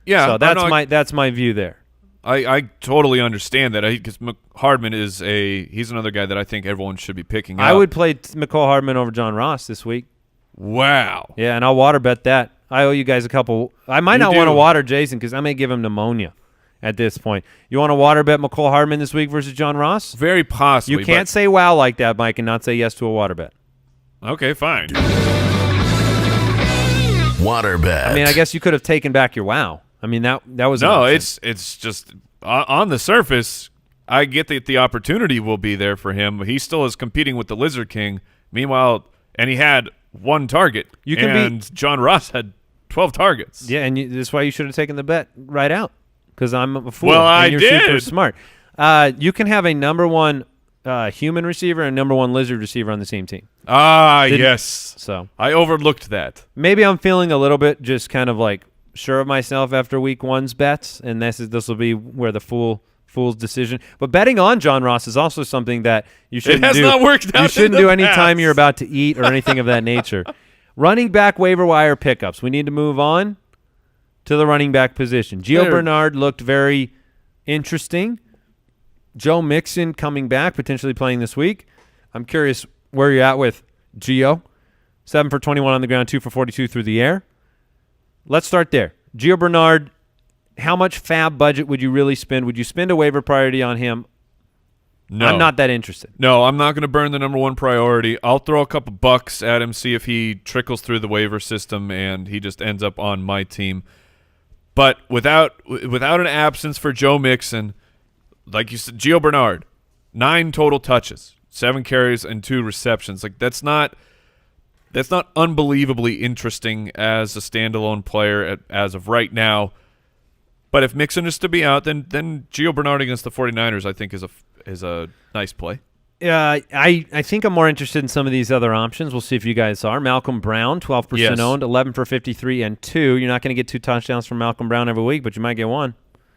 Yeah. So that's my view there. I totally understand that because Hardman he's another guy that I think everyone should be picking up. I would play McCole Hardman over John Ross this week. Wow. Yeah, and I'll water bet that. I owe you guys a couple. I might not want to water Jason because I may give him pneumonia at this point. You want to water bet McCole Hardman this week versus John Ross? Very possibly. You can't say wow like that, Mike, and not say yes to a water bet. Okay, fine. Water bet. I mean, I guess you could have taken back your wow. I mean, that was no. It's just on the surface. I get that the opportunity will be there for him. He still is competing with the Lizard King. Meanwhile, and he had 1 target. John Ross had 12 targets. Yeah, and that's why you should have taken the bet right out because I'm a fool. Well, and you're did. Super smart. You can have a number 1 human receiver and number 1 lizard receiver on the same team. Yes. So I overlooked that. Maybe I'm feeling a little bit just kind of like sure of myself after week 1's bets, and this will be where the fool's decision. But betting on John Ross is also something that you shouldn't do. It has not worked out. You shouldn't do any time you're about to eat or anything of that nature. Running back waiver wire pickups. We need to move on to the running back position. Gio Bernard looked very interesting. Joe Mixon coming back, potentially playing this week. I'm curious where you're at with Gio. 7 for 21 on the ground, 2 for 42 through the air. Let's start there. Gio Bernard, how much fab budget would you really spend? Would you spend a waiver priority on him? No. I'm not that interested. No, I'm not going to burn the number 1 priority. I'll throw a couple bucks at him, see if he trickles through the waiver system and he just ends up on my team. But without an absence for Joe Mixon, like you said, Gio Bernard, 9 total touches, 7 carries and 2 receptions. Like that's not unbelievably interesting as a standalone player as of right now. But if Mixon is to be out, then Gio Bernard against the 49ers I think is a nice play. I think I'm more interested in some of these other options. We'll see if you guys are. Malcolm Brown, 12% owned, 11 for 53 and 2. You're not going to get 2 touchdowns from Malcolm Brown every week, but you might get 1.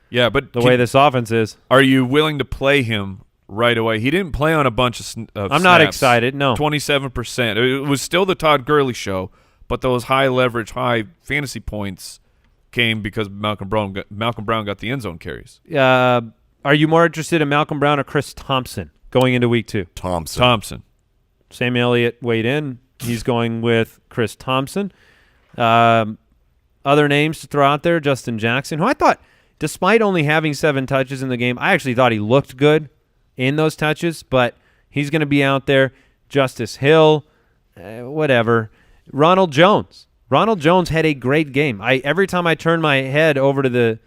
Yeah, but the way this offense is. Are you willing to play him right away? He didn't play on a bunch of I'm not excited, no. 27%. It was still the Todd Gurley show, but those high leverage, high fantasy points came because Malcolm Brown got the end zone carries. Are you more interested in Malcolm Brown or Chris Thompson going into week 2? Thompson. Sam Elliott weighed in. He's going with Chris Thompson. Other names to throw out there, Justin Jackson, who I thought, despite only having 7 touches in the game, I actually thought he looked good in those touches, but he's going to be out there. Justice Hill, whatever. Ronald Jones. Ronald Jones had a great game. Every time I turned my head over to this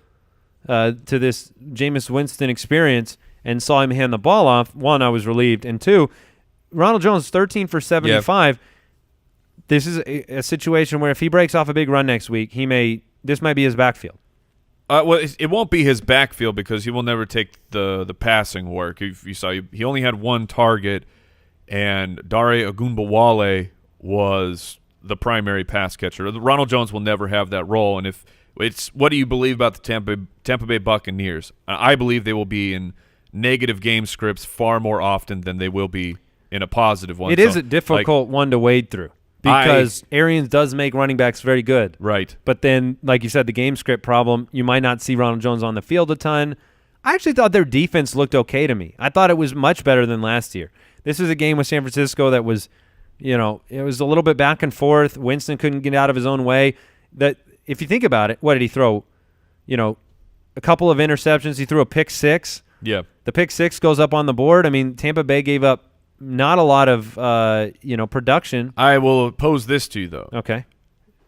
Jameis Winston experience and saw him hand the ball off, 1, I was relieved, and 2, Ronald Jones, 13 for 75. Yep. This is a situation where if he breaks off a big run next week, this might be his backfield. Well, it won't be his backfield because he will never take the passing work. If you saw, he only had 1 target, and Dare Ogunbowale was the primary pass catcher. Ronald Jones will never have that role, and if it's what do you believe about the Tampa Bay Buccaneers? I believe they will be in negative game scripts far more often than they will be in a positive one. It is a difficult one to wade through because Arians does make running backs very good. Right. But then, like you said, the game script problem, you might not see Ronald Jones on the field a ton. I actually thought their defense looked okay to me. I thought it was much better than last year. This is a game with San Francisco that was, it was a little bit back and forth. Winston couldn't get out of his own way. That if you think about it, what did he throw? A couple of interceptions. He threw a pick 6. Yeah. The pick 6 goes up on the board. I mean, Tampa Bay gave up not a lot of, production. I will pose this to you, though. Okay.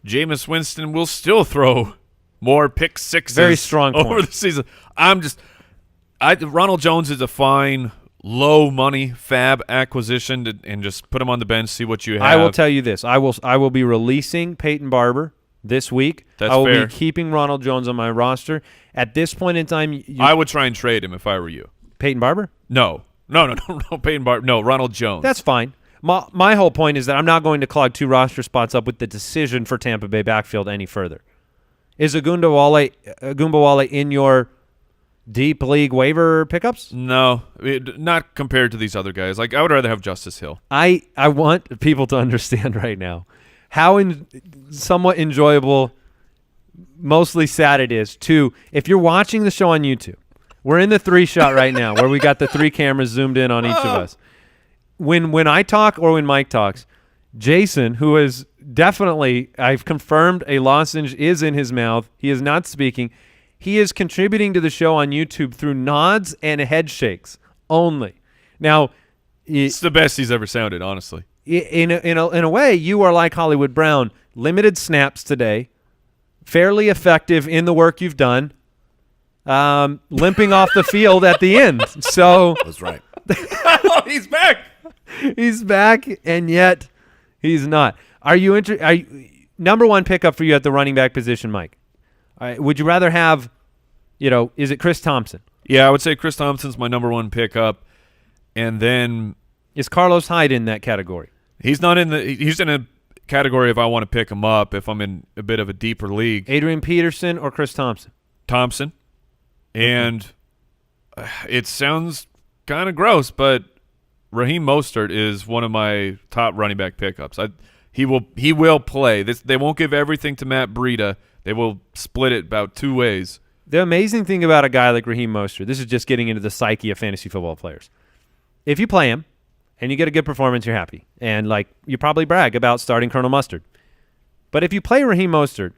Jameis Winston will still throw more pick 6s. Very strong point. Over the season. Ronald Jones is a fine, low-money fab acquisition and just put him on the bench, see what you have. I will tell you this. I will be releasing Peyton Barber this week. That's I will fair. be keeping Ronald Jones on my roster. At this point in time, I would try and trade him if I were you. Peyton Barber? No, Peyton Barber. No, Ronald Jones. That's fine. My whole point is that I'm not going to clog 2 roster spots up with the decision for Tampa Bay backfield any further. Is Ogunbowale in your deep league waiver pickups? No, not compared to these other guys. Like I would rather have Justice Hill. I want people to understand right now how somewhat enjoyable, mostly sad it is to, if you're watching the show on YouTube, we're in the 3-shot right now where we got the 3 cameras zoomed in on each of us. When I talk or when Mike talks, Jason, who is definitely, I've confirmed a lozenge is in his mouth. He is not speaking. He is contributing to the show on YouTube through nods and head shakes only. Now, it's the best he's ever sounded, honestly. In a way, you are like Hollywood Brown. Limited snaps today, fairly effective in the work you've done, limping off the field at the end. So That's right. Oh, he's back. He's back, and yet he's not. Are you number 1 pickup for you at the running back position, Mike? Would you rather have, is it Chris Thompson? Yeah, I would say Chris Thompson's my number 1 pickup, and then is Carlos Hyde in that category? He's not he's in a category if I want to pick him up if I'm in a bit of a deeper league. Adrian Peterson or Chris Thompson? Thompson, and it sounds kind of gross, but Raheem Mostert is one of my top running back pickups. He will play. They won't give everything to Matt Breida. They will split it about 2 ways. The amazing thing about a guy like Raheem Mostert, this is just getting into the psyche of fantasy football players. If you play him and you get a good performance, you're happy. And you probably brag about starting Colonel Mustard. But if you play Raheem Mostert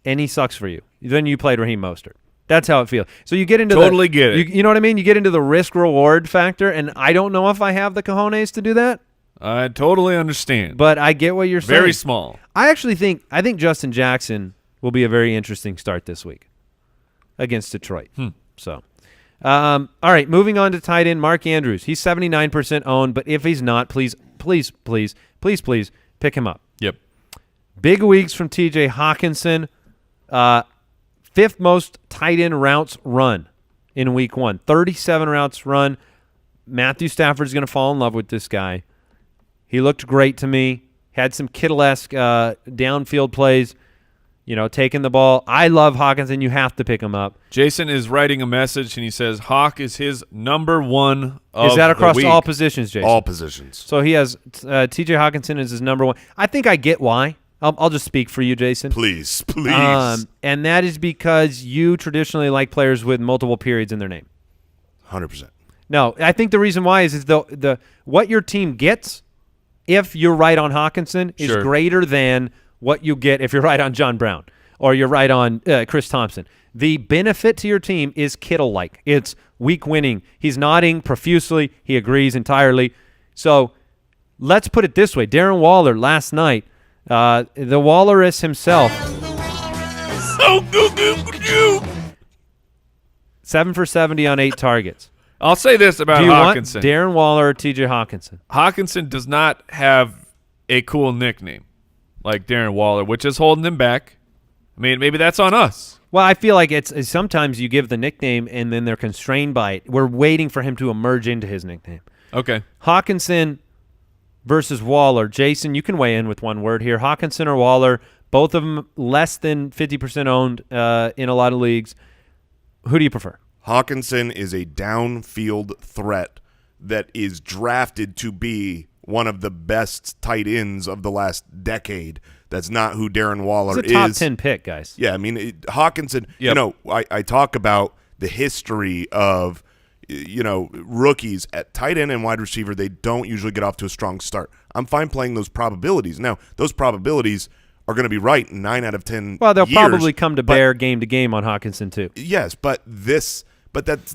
and he sucks for you, then you played Raheem Mostert. That's how it feels. So you get into get it. You know what I mean? You get into the risk-reward factor, and I don't know if I have the cojones to do that. I totally understand. But I get what you're saying. Very small. I think Justin Jackson will be a very interesting start this week against Detroit. So, all right, moving on to tight end Mark Andrews. He's 79% owned, but if he's not, please pick him up. Yep. Big weeks from TJ Hawkinson. 5th most tight end routes run in week 1. 37 routes run. Matthew Stafford's going to fall in love with this guy. He looked great to me. Had some Kittle-esque downfield plays, taking the ball. I love Hawkinson. You have to pick him up. Jason is writing a message, and he says Hawk is his number 1 of Is that across the week. all positions, Jason? All positions. So he has TJ Hawkinson as his number 1. I think I get why. I'll just speak for you, Jason. Please. And that is because you traditionally like players with multiple periods in their name. 100%. No, I think the reason why is the what your team gets if you're right on Hawkinson is Sure. greater than what you get if you're right on John Brown or you're right on Chris Thompson. The benefit to your team is Kittle-like. It's week winning. He's nodding profusely. He agrees entirely. So let's put it this way. Darren Waller last night, the Walrus himself, 7 for 70 on 8 targets. I'll say this about Do you Hawkinson. want Darren Waller or TJ Hawkinson? Hawkinson does not have a cool nickname like Darren Waller, which is holding him back. I mean, maybe that's on us. Well, I feel like it's sometimes you give the nickname and then they're constrained by it. We're waiting for him to emerge into his nickname. Okay. Hawkinson versus Waller. Jason, you can weigh in with one word here. Hawkinson or Waller, both of them less than 50% owned in a lot of leagues. Who do you prefer? Hawkinson is a downfield threat that is drafted to be one of the best tight ends of the last decade. That's not who Darren Waller He's a top is. 10 pick, guys. Yeah, I mean, Hawkinson, Yep. I talk about the history of, rookies at tight end and wide receiver. They don't usually get off to a strong start. I'm fine playing those probabilities. Now, those probabilities are going to be right in 9 out of 10 Well, they'll years, probably come to but- bear game to game on Hawkinson too. Yes, but that's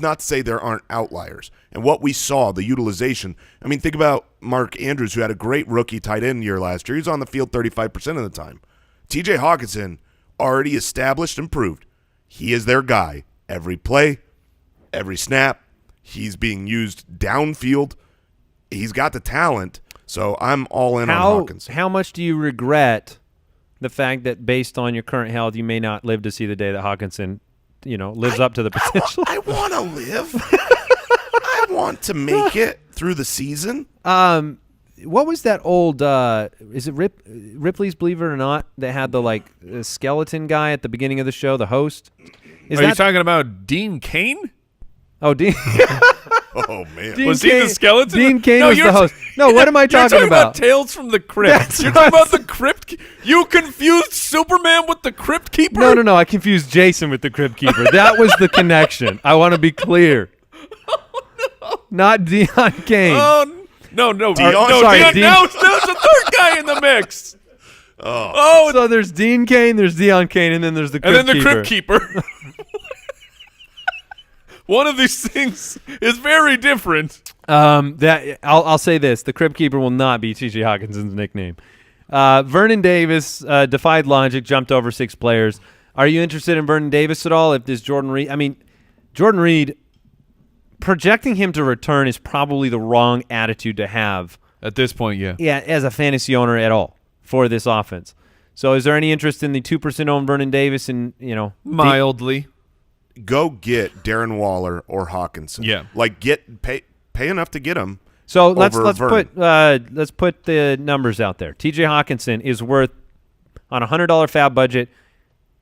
not to say there aren't outliers. And what we saw, the utilization, I mean, think about Mark Andrews, who had a great rookie tight end year last year. He was on the field 35% of the time. TJ Hawkinson, already established and proved, he is their guy. Every play, every snap, he's being used downfield. He's got the talent, so I'm all in on Hawkinson. How much do you regret the fact that based on your current health, you may not live to see the day that Hawkinson lives up to the potential? I want to live. I want to make it through the season. What was that old? Is it Ripley's Believe It or Not that had the skeleton guy at the beginning of the show, the host? Are you talking about Dean Cain? Oh, Dean. Oh, man. Dean Was he Cain- the skeleton? Dean Cain No, was you're the host. No, what am I You're talking about? Tales from the Crypt. That's You're what talking I about the Crypt. You confused Superman with the Crypt Keeper? No. I confused Jason with the Crypt Keeper. That was the connection. I want to be clear. Not Deion Kane. Oh, no. Dion- sorry, Deion, Dean- now there's a third guy in the mix. Oh, So there's Dean Kane, there's Deion Kane, and then there's the Crypt and then the Keeper. Crypt Keeper. One of these things is very different. That I'll say this: the Crypt Keeper will not be T.J. Hawkinson's nickname. Vernon Davis defied logic, jumped over 6 players. Are you interested in Vernon Davis at all? If this Jordan Reed, projecting him to return is probably the wrong attitude to have. At this point, yeah. Yeah, as a fantasy owner at all for this offense. So, is there any interest in the 2% owned Vernon Davis? And Mildly. Go get Darren Waller or Hawkinson. Yeah. Pay enough to get him. So let's Vernon. put the numbers out there. T.J. Hawkinson is worth on a $100 fab budget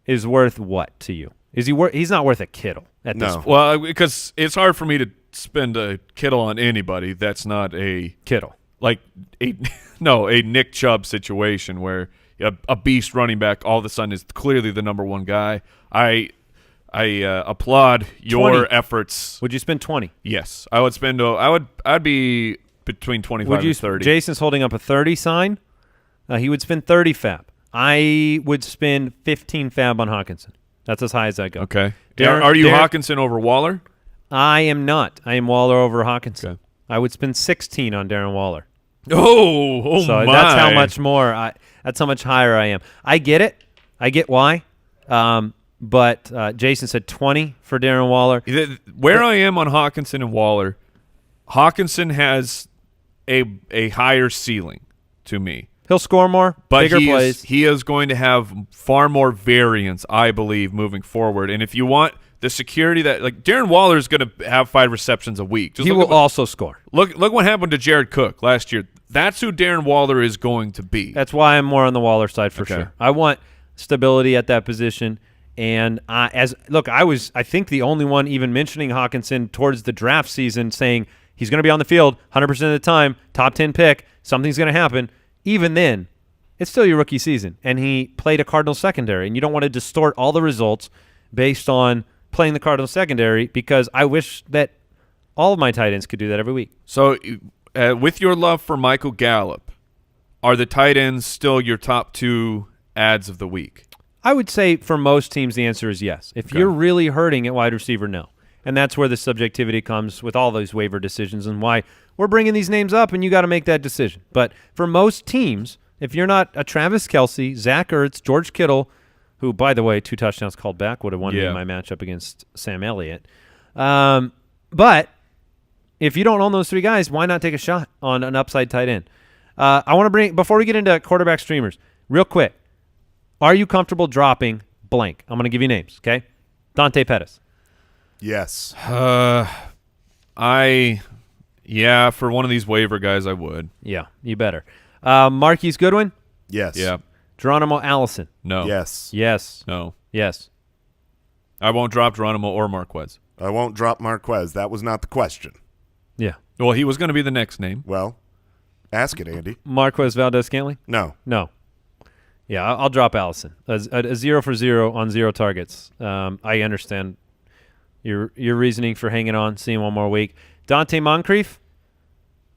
is worth what to you? Is he worth? He's not worth a Kittle at this No. point. Well, because it's hard for me to spend a Kittle on anybody that's not a Kittle. a Nick Chubb situation where a beast running back all of a sudden is clearly the number one guy. I applaud your 20. efforts. Would you spend 20? Yes, I would spend. I'd be between 25 and 30. Jason's holding up a 30 sign. He would spend 30 fab. I would spend 15 fab on Hawkinson. That's as high as I go. Okay. Darren- Are you Darren- Hawkinson over Waller? I am not. I am Waller over Hawkinson. Okay. I would spend 16 on Darren Waller. Oh So my! that's how much more. That's how much higher I am. I get it. I get why. But Jason said 20 for Darren Waller. Where I am on Hawkinson and Waller, Hawkinson has a higher ceiling to me. He'll score more, But bigger plays. he is going to have far more variance, I believe, moving forward. And if you want the security that Darren Waller is going to have 5 receptions a week. Just He will also score. look what happened to Jared Cook last year. That's who Darren Waller is going to be. That's why I'm more on the Waller side for Okay. sure. I want stability at that position. And I think the only one even mentioning Hawkinson towards the draft season, saying he's going to be on the field 100% of the time, top 10 pick, something's going to happen. Even then, it's still your rookie season, and he played a Cardinals secondary, and you don't want to distort all the results based on playing the Cardinals secondary, because I wish that all of my tight ends could do that every week. So with your love for Michael Gallup, are the tight ends still your top 2 ads of the week? I would say for most teams the answer is yes. If you're really hurting at wide receiver, no. And that's where the subjectivity comes with all those waiver decisions and why we're bringing these names up, and you got to make that decision. But for most teams, if you're not a Travis Kelce, Zach Ertz, George Kittle, who, by the way, 2 touchdowns called back, would have won me in my matchup against Sam Elliott. But if you don't own those 3 guys, why not take a shot on an upside tight end? I want to bring, before we get into quarterback streamers, real quick, are you comfortable dropping blank? I'm going to give you names, okay? Dante Pettis. Yes. For one of these waiver guys, I would. Yeah, you better. Marquise Goodwin? Yes. Yeah. Geronimo Allison? No. Yes. Yes. No. Yes. I won't drop Geronimo or Marquez. I won't drop Marquez. That was not the question. Yeah. Well, he was going to be the next name. Well, ask it, Andy. Marquez Valdez-Scantling? No. No. Yeah, I'll drop Allison. A 0 for 0 on 0 targets. I understand your reasoning for hanging on, seeing one more week. Dante Moncrief?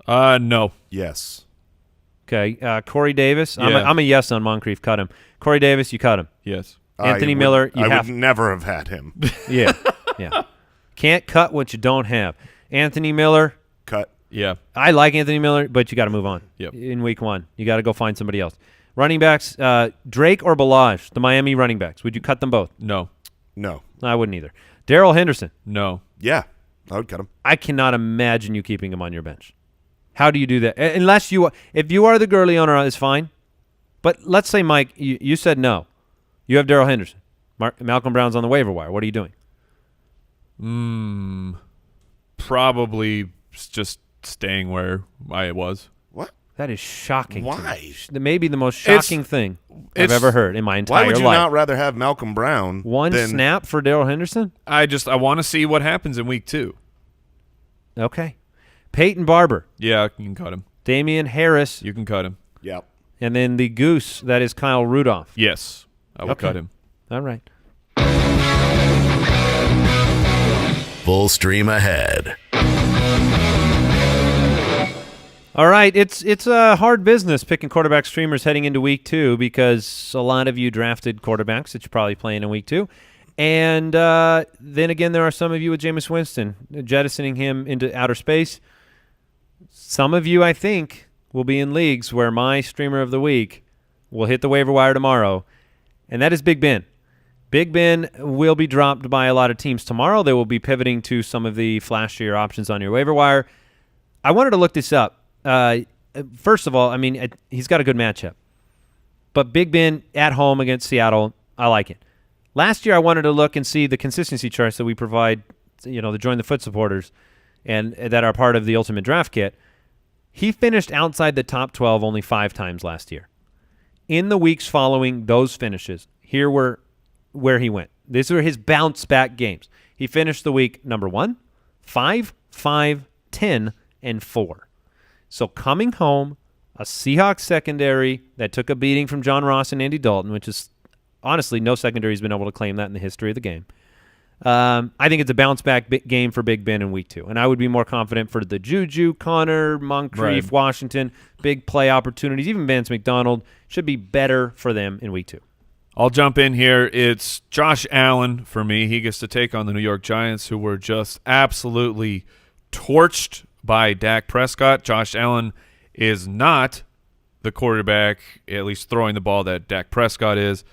No. Yes. Okay. Corey Davis? Yeah. I'm a yes on Moncrief. Cut him. Corey Davis, you cut him. Yes. Anthony Miller, you I have would never have had him. Yeah. Yeah. Can't cut what you don't have. Anthony Miller. Cut. Yeah. I like Anthony Miller, but you got to move on. Yep. In week 1. You got to go find somebody else. Running backs, Drake or Balaj, the Miami running backs. Would you cut them both? No. No. I wouldn't either. Darrell Henderson. No. Yeah. I would cut him. I cannot imagine you keeping him on your bench. How do you do that? Unless if you are the girly owner, it's fine. But let's say, Mike, you said no. You have Darrell Henderson. Malcolm Brown's on the waiver wire. What are you doing? Probably just staying where I was. What? That is shocking. Why? Maybe the most shocking thing I've ever heard in my entire life. Why would you life. not rather have Malcolm Brown One than snap for Darrell Henderson? I want to see what happens in week 2. Okay. Peyton Barber. Yeah, you can cut him. Damian Harris. You can cut him. Yep. And then the goose, that is Kyle Rudolph. Yes. I would cut him. All right. Full stream ahead. All right, it's a hard business picking quarterback streamers heading into week 2 because a lot of you drafted quarterbacks that you're probably playing in week 2. And then again, there are some of you with Jameis Winston, jettisoning him into outer space. Some of you, I think, will be in leagues where my streamer of the week will hit the waiver wire tomorrow, and that is Big Ben. Big Ben will be dropped by a lot of teams tomorrow. They will be pivoting to some of the flashier options on your waiver wire. I wanted to look this up. First of all, I mean, he's got a good matchup. But Big Ben at home against Seattle, I like it. Last year, I wanted to look and see the consistency charts that we provide, the Join the Foot supporters and that are part of the Ultimate Draft Kit. He finished outside the top 12 only 5 times last year. In the weeks following those finishes, here were where he went. These were his bounce-back games. He finished the week number 1, 5, 5, 10, and 4. So coming home, a Seahawks secondary that took a beating from John Ross and Andy Dalton, which is honestly no secondary has been able to claim that in the history of the game. I think it's a bounce-back game for Big Ben in week 2. And I would be more confident for the Juju, Connor, Moncrief, Right. Washington, big play opportunities, even Vance McDonald should be better for them in week 2. I'll jump in here. It's Josh Allen for me. He gets to take on the New York Giants, who were just absolutely torched by Dak Prescott. Josh Allen is not the quarterback, at least throwing the ball, that Dak Prescott is.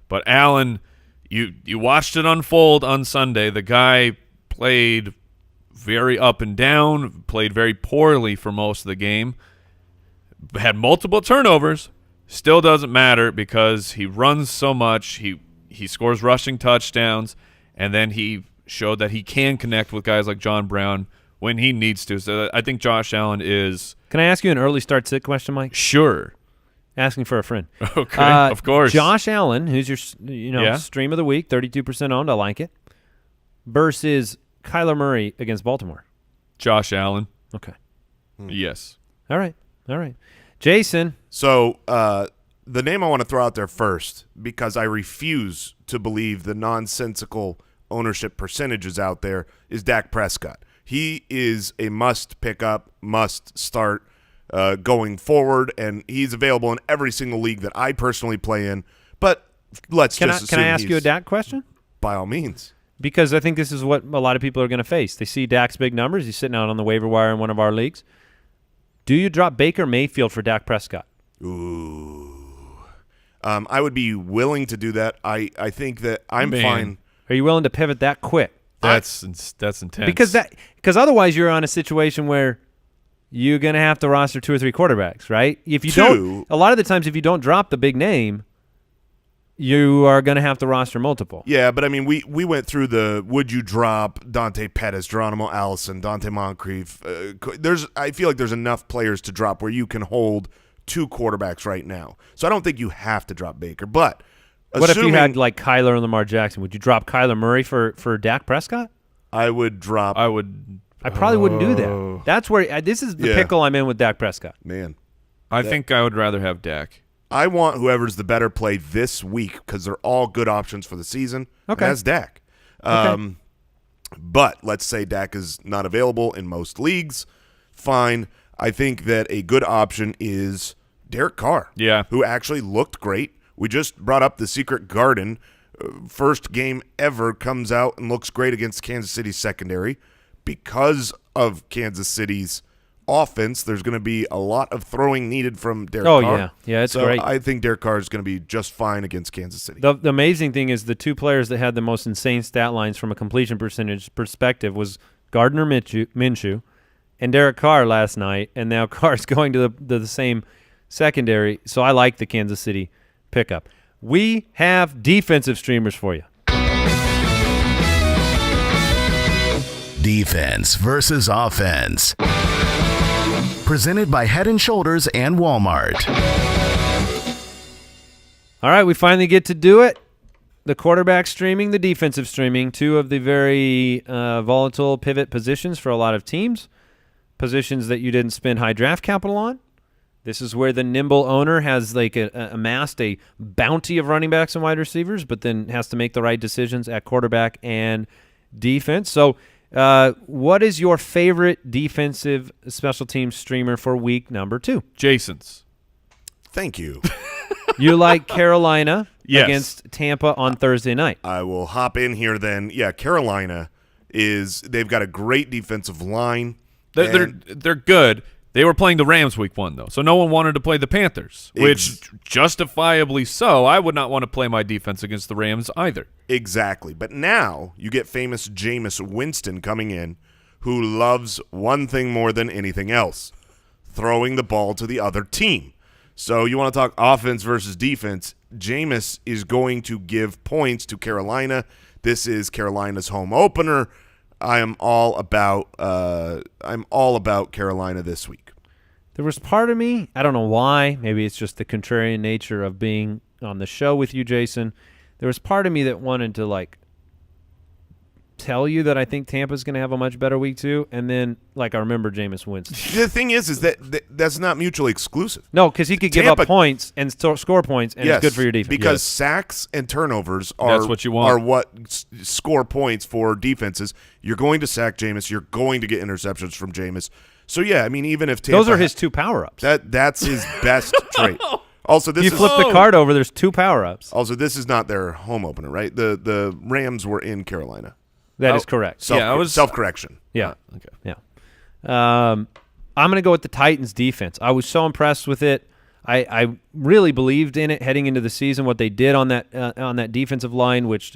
But Allen, you watched it unfold on Sunday. The guy played very up and down, played very poorly for most of the game, had multiple turnovers. Still doesn't matter because he runs so much. He scores rushing touchdowns, and then he showed that he can connect with guys like John Brown when he needs to. So I think Josh Allen is Can I ask you an early start sit question, Mike? sure. Asking for a friend. Okay, of course. Josh Allen, who's your Yeah. stream of the week, 32% owned, I like it, versus Kyler Murray against Baltimore. Josh Allen. Okay. Yes. All right. Jason. So the name I want to throw out there first, because I refuse to believe the nonsensical ownership percentages out there, is Dak Prescott. He is a must pick up, must start going forward, and he's available in every single league that I personally play in. But let's Can just I assume ask you a he's- Dak question? By all means. Because I think this is what a lot of people are going to face. They see Dak's big numbers. He's sitting out on the waiver wire in one of our leagues. Do you drop Baker Mayfield for Dak Prescott? Ooh. I would be willing to do that. I think that I'm Man. fine. Are you willing to pivot that quick? That's intense. Because otherwise you're on a situation where you're going to have to roster 2 or 3 quarterbacks, right? If you don't, a lot of the times if you don't drop the big name, you are going to have to roster multiple. Yeah, but I mean, we went through the would you drop Dante Pettis, Geronimo Allison, Dante Moncrief. I feel like there's enough players to drop where you can hold 2 quarterbacks right now. So I don't think you have to drop Baker. But What if you had like Kyler and Lamar Jackson? Would you drop Kyler Murray for Dak Prescott? I would drop. I would. I probably wouldn't do that. That's where this is the pickle I'm in with Dak Prescott. Man, I think I would rather have Dak. I want whoever's the better play this week because they're all good options for the season. Okay. And that's Dak. But let's say Dak is not available in most leagues. Fine. I think that a good option is Derek Carr. Yeah. Who actually looked great. We just brought up the Secret Garden. First game ever comes out and looks great against Kansas City's secondary. Because of Kansas City's offense, there's going to be a lot of throwing needed from Derek Carr. Oh, yeah, it's great. I think Derek Carr is going to be just fine against Kansas City. The amazing thing is the 2 players that had the most insane stat lines from a completion percentage perspective was Gardner Minshew and Derek Carr last night, and now Carr's going to the same secondary. So I like the Kansas City pickup. We have defensive streamers for you. Defense versus offense. Presented by Head & Shoulders and Walmart. All right, we finally get to do it. The quarterback streaming, the defensive streaming, 2 of the very volatile pivot positions for a lot of teams, positions that you didn't spend high draft capital on. This is where the nimble owner has like amassed a bounty of running backs and wide receivers, but then has to make the right decisions at quarterback and defense. So what is your favorite defensive special teams streamer for week number 2? Jason's. Thank you. You like Carolina Yes. against Tampa on Thursday night. I will hop in here then. Yeah, Carolina they've got a great defensive line. They're good. They were playing the Rams week 1, though, so no one wanted to play the Panthers, which justifiably so. I would not want to play my defense against the Rams either. Exactly. But now you get famous Jameis Winston coming in, who loves one thing more than anything else, throwing the ball to the other team. So you want to talk offense versus defense. Jameis is going to give points to Carolina. This is Carolina's home opener. I'm all about Carolina this week. There was part of me, I don't know why, maybe it's just the contrarian nature of being on the show with you, Jason. There was part of me that wanted to like tell you that I think Tampa's going to have a much better week 2, and then like I remember Jameis Winston. The thing is that that's not mutually exclusive. No, because he could give Tampa- up points and score points, and Yes, it's good for your defense. because sacks and turnovers That's what you want. are what score points for defenses. You're going to sack Jameis. You're going to get interceptions from Jameis. So, yeah, I mean, even if Tampa Those are his 2 power-ups. that's his best trait. Also, If you flip the card over, there's 2 power-ups. Also, this is not their home opener, right? The Rams were in Carolina. That is correct. Self-correction. Yeah. Okay. Yeah. I'm going to go with the Titans defense. I was so impressed with it. I really believed in it heading into the season, what they did on that defensive line, which,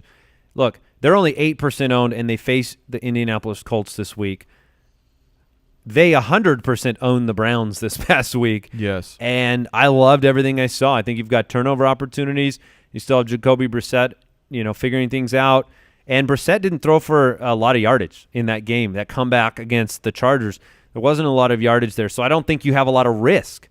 look, they're only 8% owned, and they face the Indianapolis Colts this week. They 100% own the Browns this past week. Yes. And I loved everything I saw. I think you've got turnover opportunities. You still have Jacoby Brissett, figuring things out. And Brissett didn't throw for a lot of yardage in that game, that comeback against the Chargers. There wasn't a lot of yardage there. So I don't think you have a lot of risk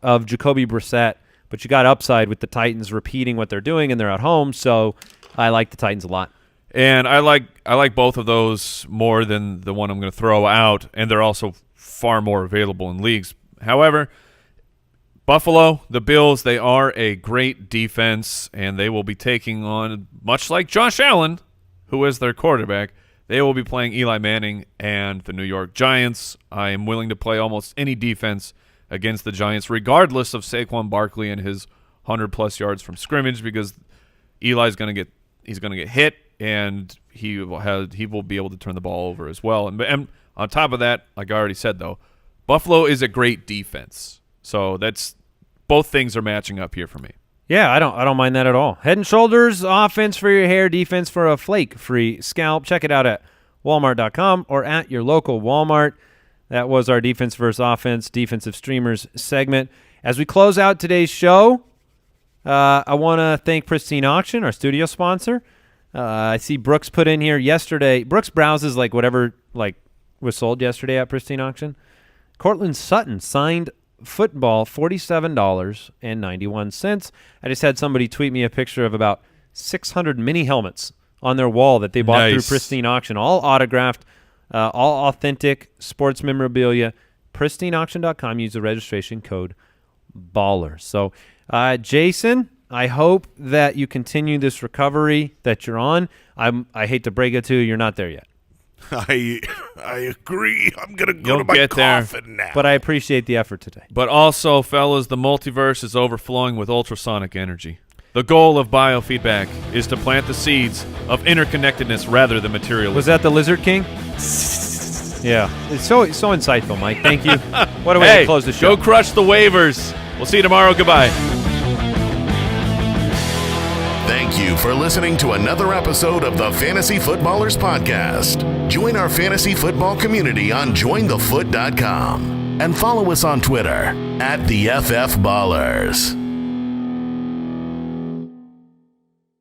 of Jacoby Brissett, but you got upside with the Titans repeating what they're doing, and they're at home. So I like the Titans a lot. And I like both of those more than the one I'm going to throw out, and they're also far more available in leagues. However, Buffalo, the Bills, they are a great defense, and they will be taking on, much like Josh Allen, who is their quarterback, they will be playing Eli Manning and the New York Giants. I am willing to play almost any defense against the Giants, regardless of Saquon Barkley and his 100-plus yards from scrimmage, because Eli's going to get hit, and he will be able to turn the ball over as well. And on top of that, like I already said, though, Buffalo is a great defense. So that's both things are matching up here for me. Yeah, I don't mind that at all. Head and Shoulders, offense for your hair, defense for a flake-free scalp. Check it out at Walmart.com or at your local Walmart. That was our Defense versus Offense, Defensive Streamers segment. As we close out today's show, I want to thank Pristine Auction, our studio sponsor. I see Brooks put in here yesterday. Brooks browses like whatever was sold yesterday at Pristine Auction. Cortland Sutton signed football, $47.91. I just had somebody tweet me a picture of about 600 mini helmets on their wall that they bought through Pristine Auction, all autographed, all authentic sports memorabilia. PristineAuction.com. Use the registration code BALLER. So, Jason, I hope that you continue this recovery that you're on. I hate to break it to you, you're not there yet. I agree. I'm going to go to my coffin now. But I appreciate the effort today. But also, fellas, the multiverse is overflowing with ultrasonic energy. The goal of biofeedback is to plant the seeds of interconnectedness rather than materialism. Was that the Lizard King? Yeah. It's so insightful, Mike. Thank you. What a way to close the show. Go crush the waivers. We'll see you tomorrow. Goodbye. Thank you for listening to another episode of the Fantasy Footballers Podcast. Join our fantasy football community on jointhefoot.com and follow us on Twitter @TheFFBallers.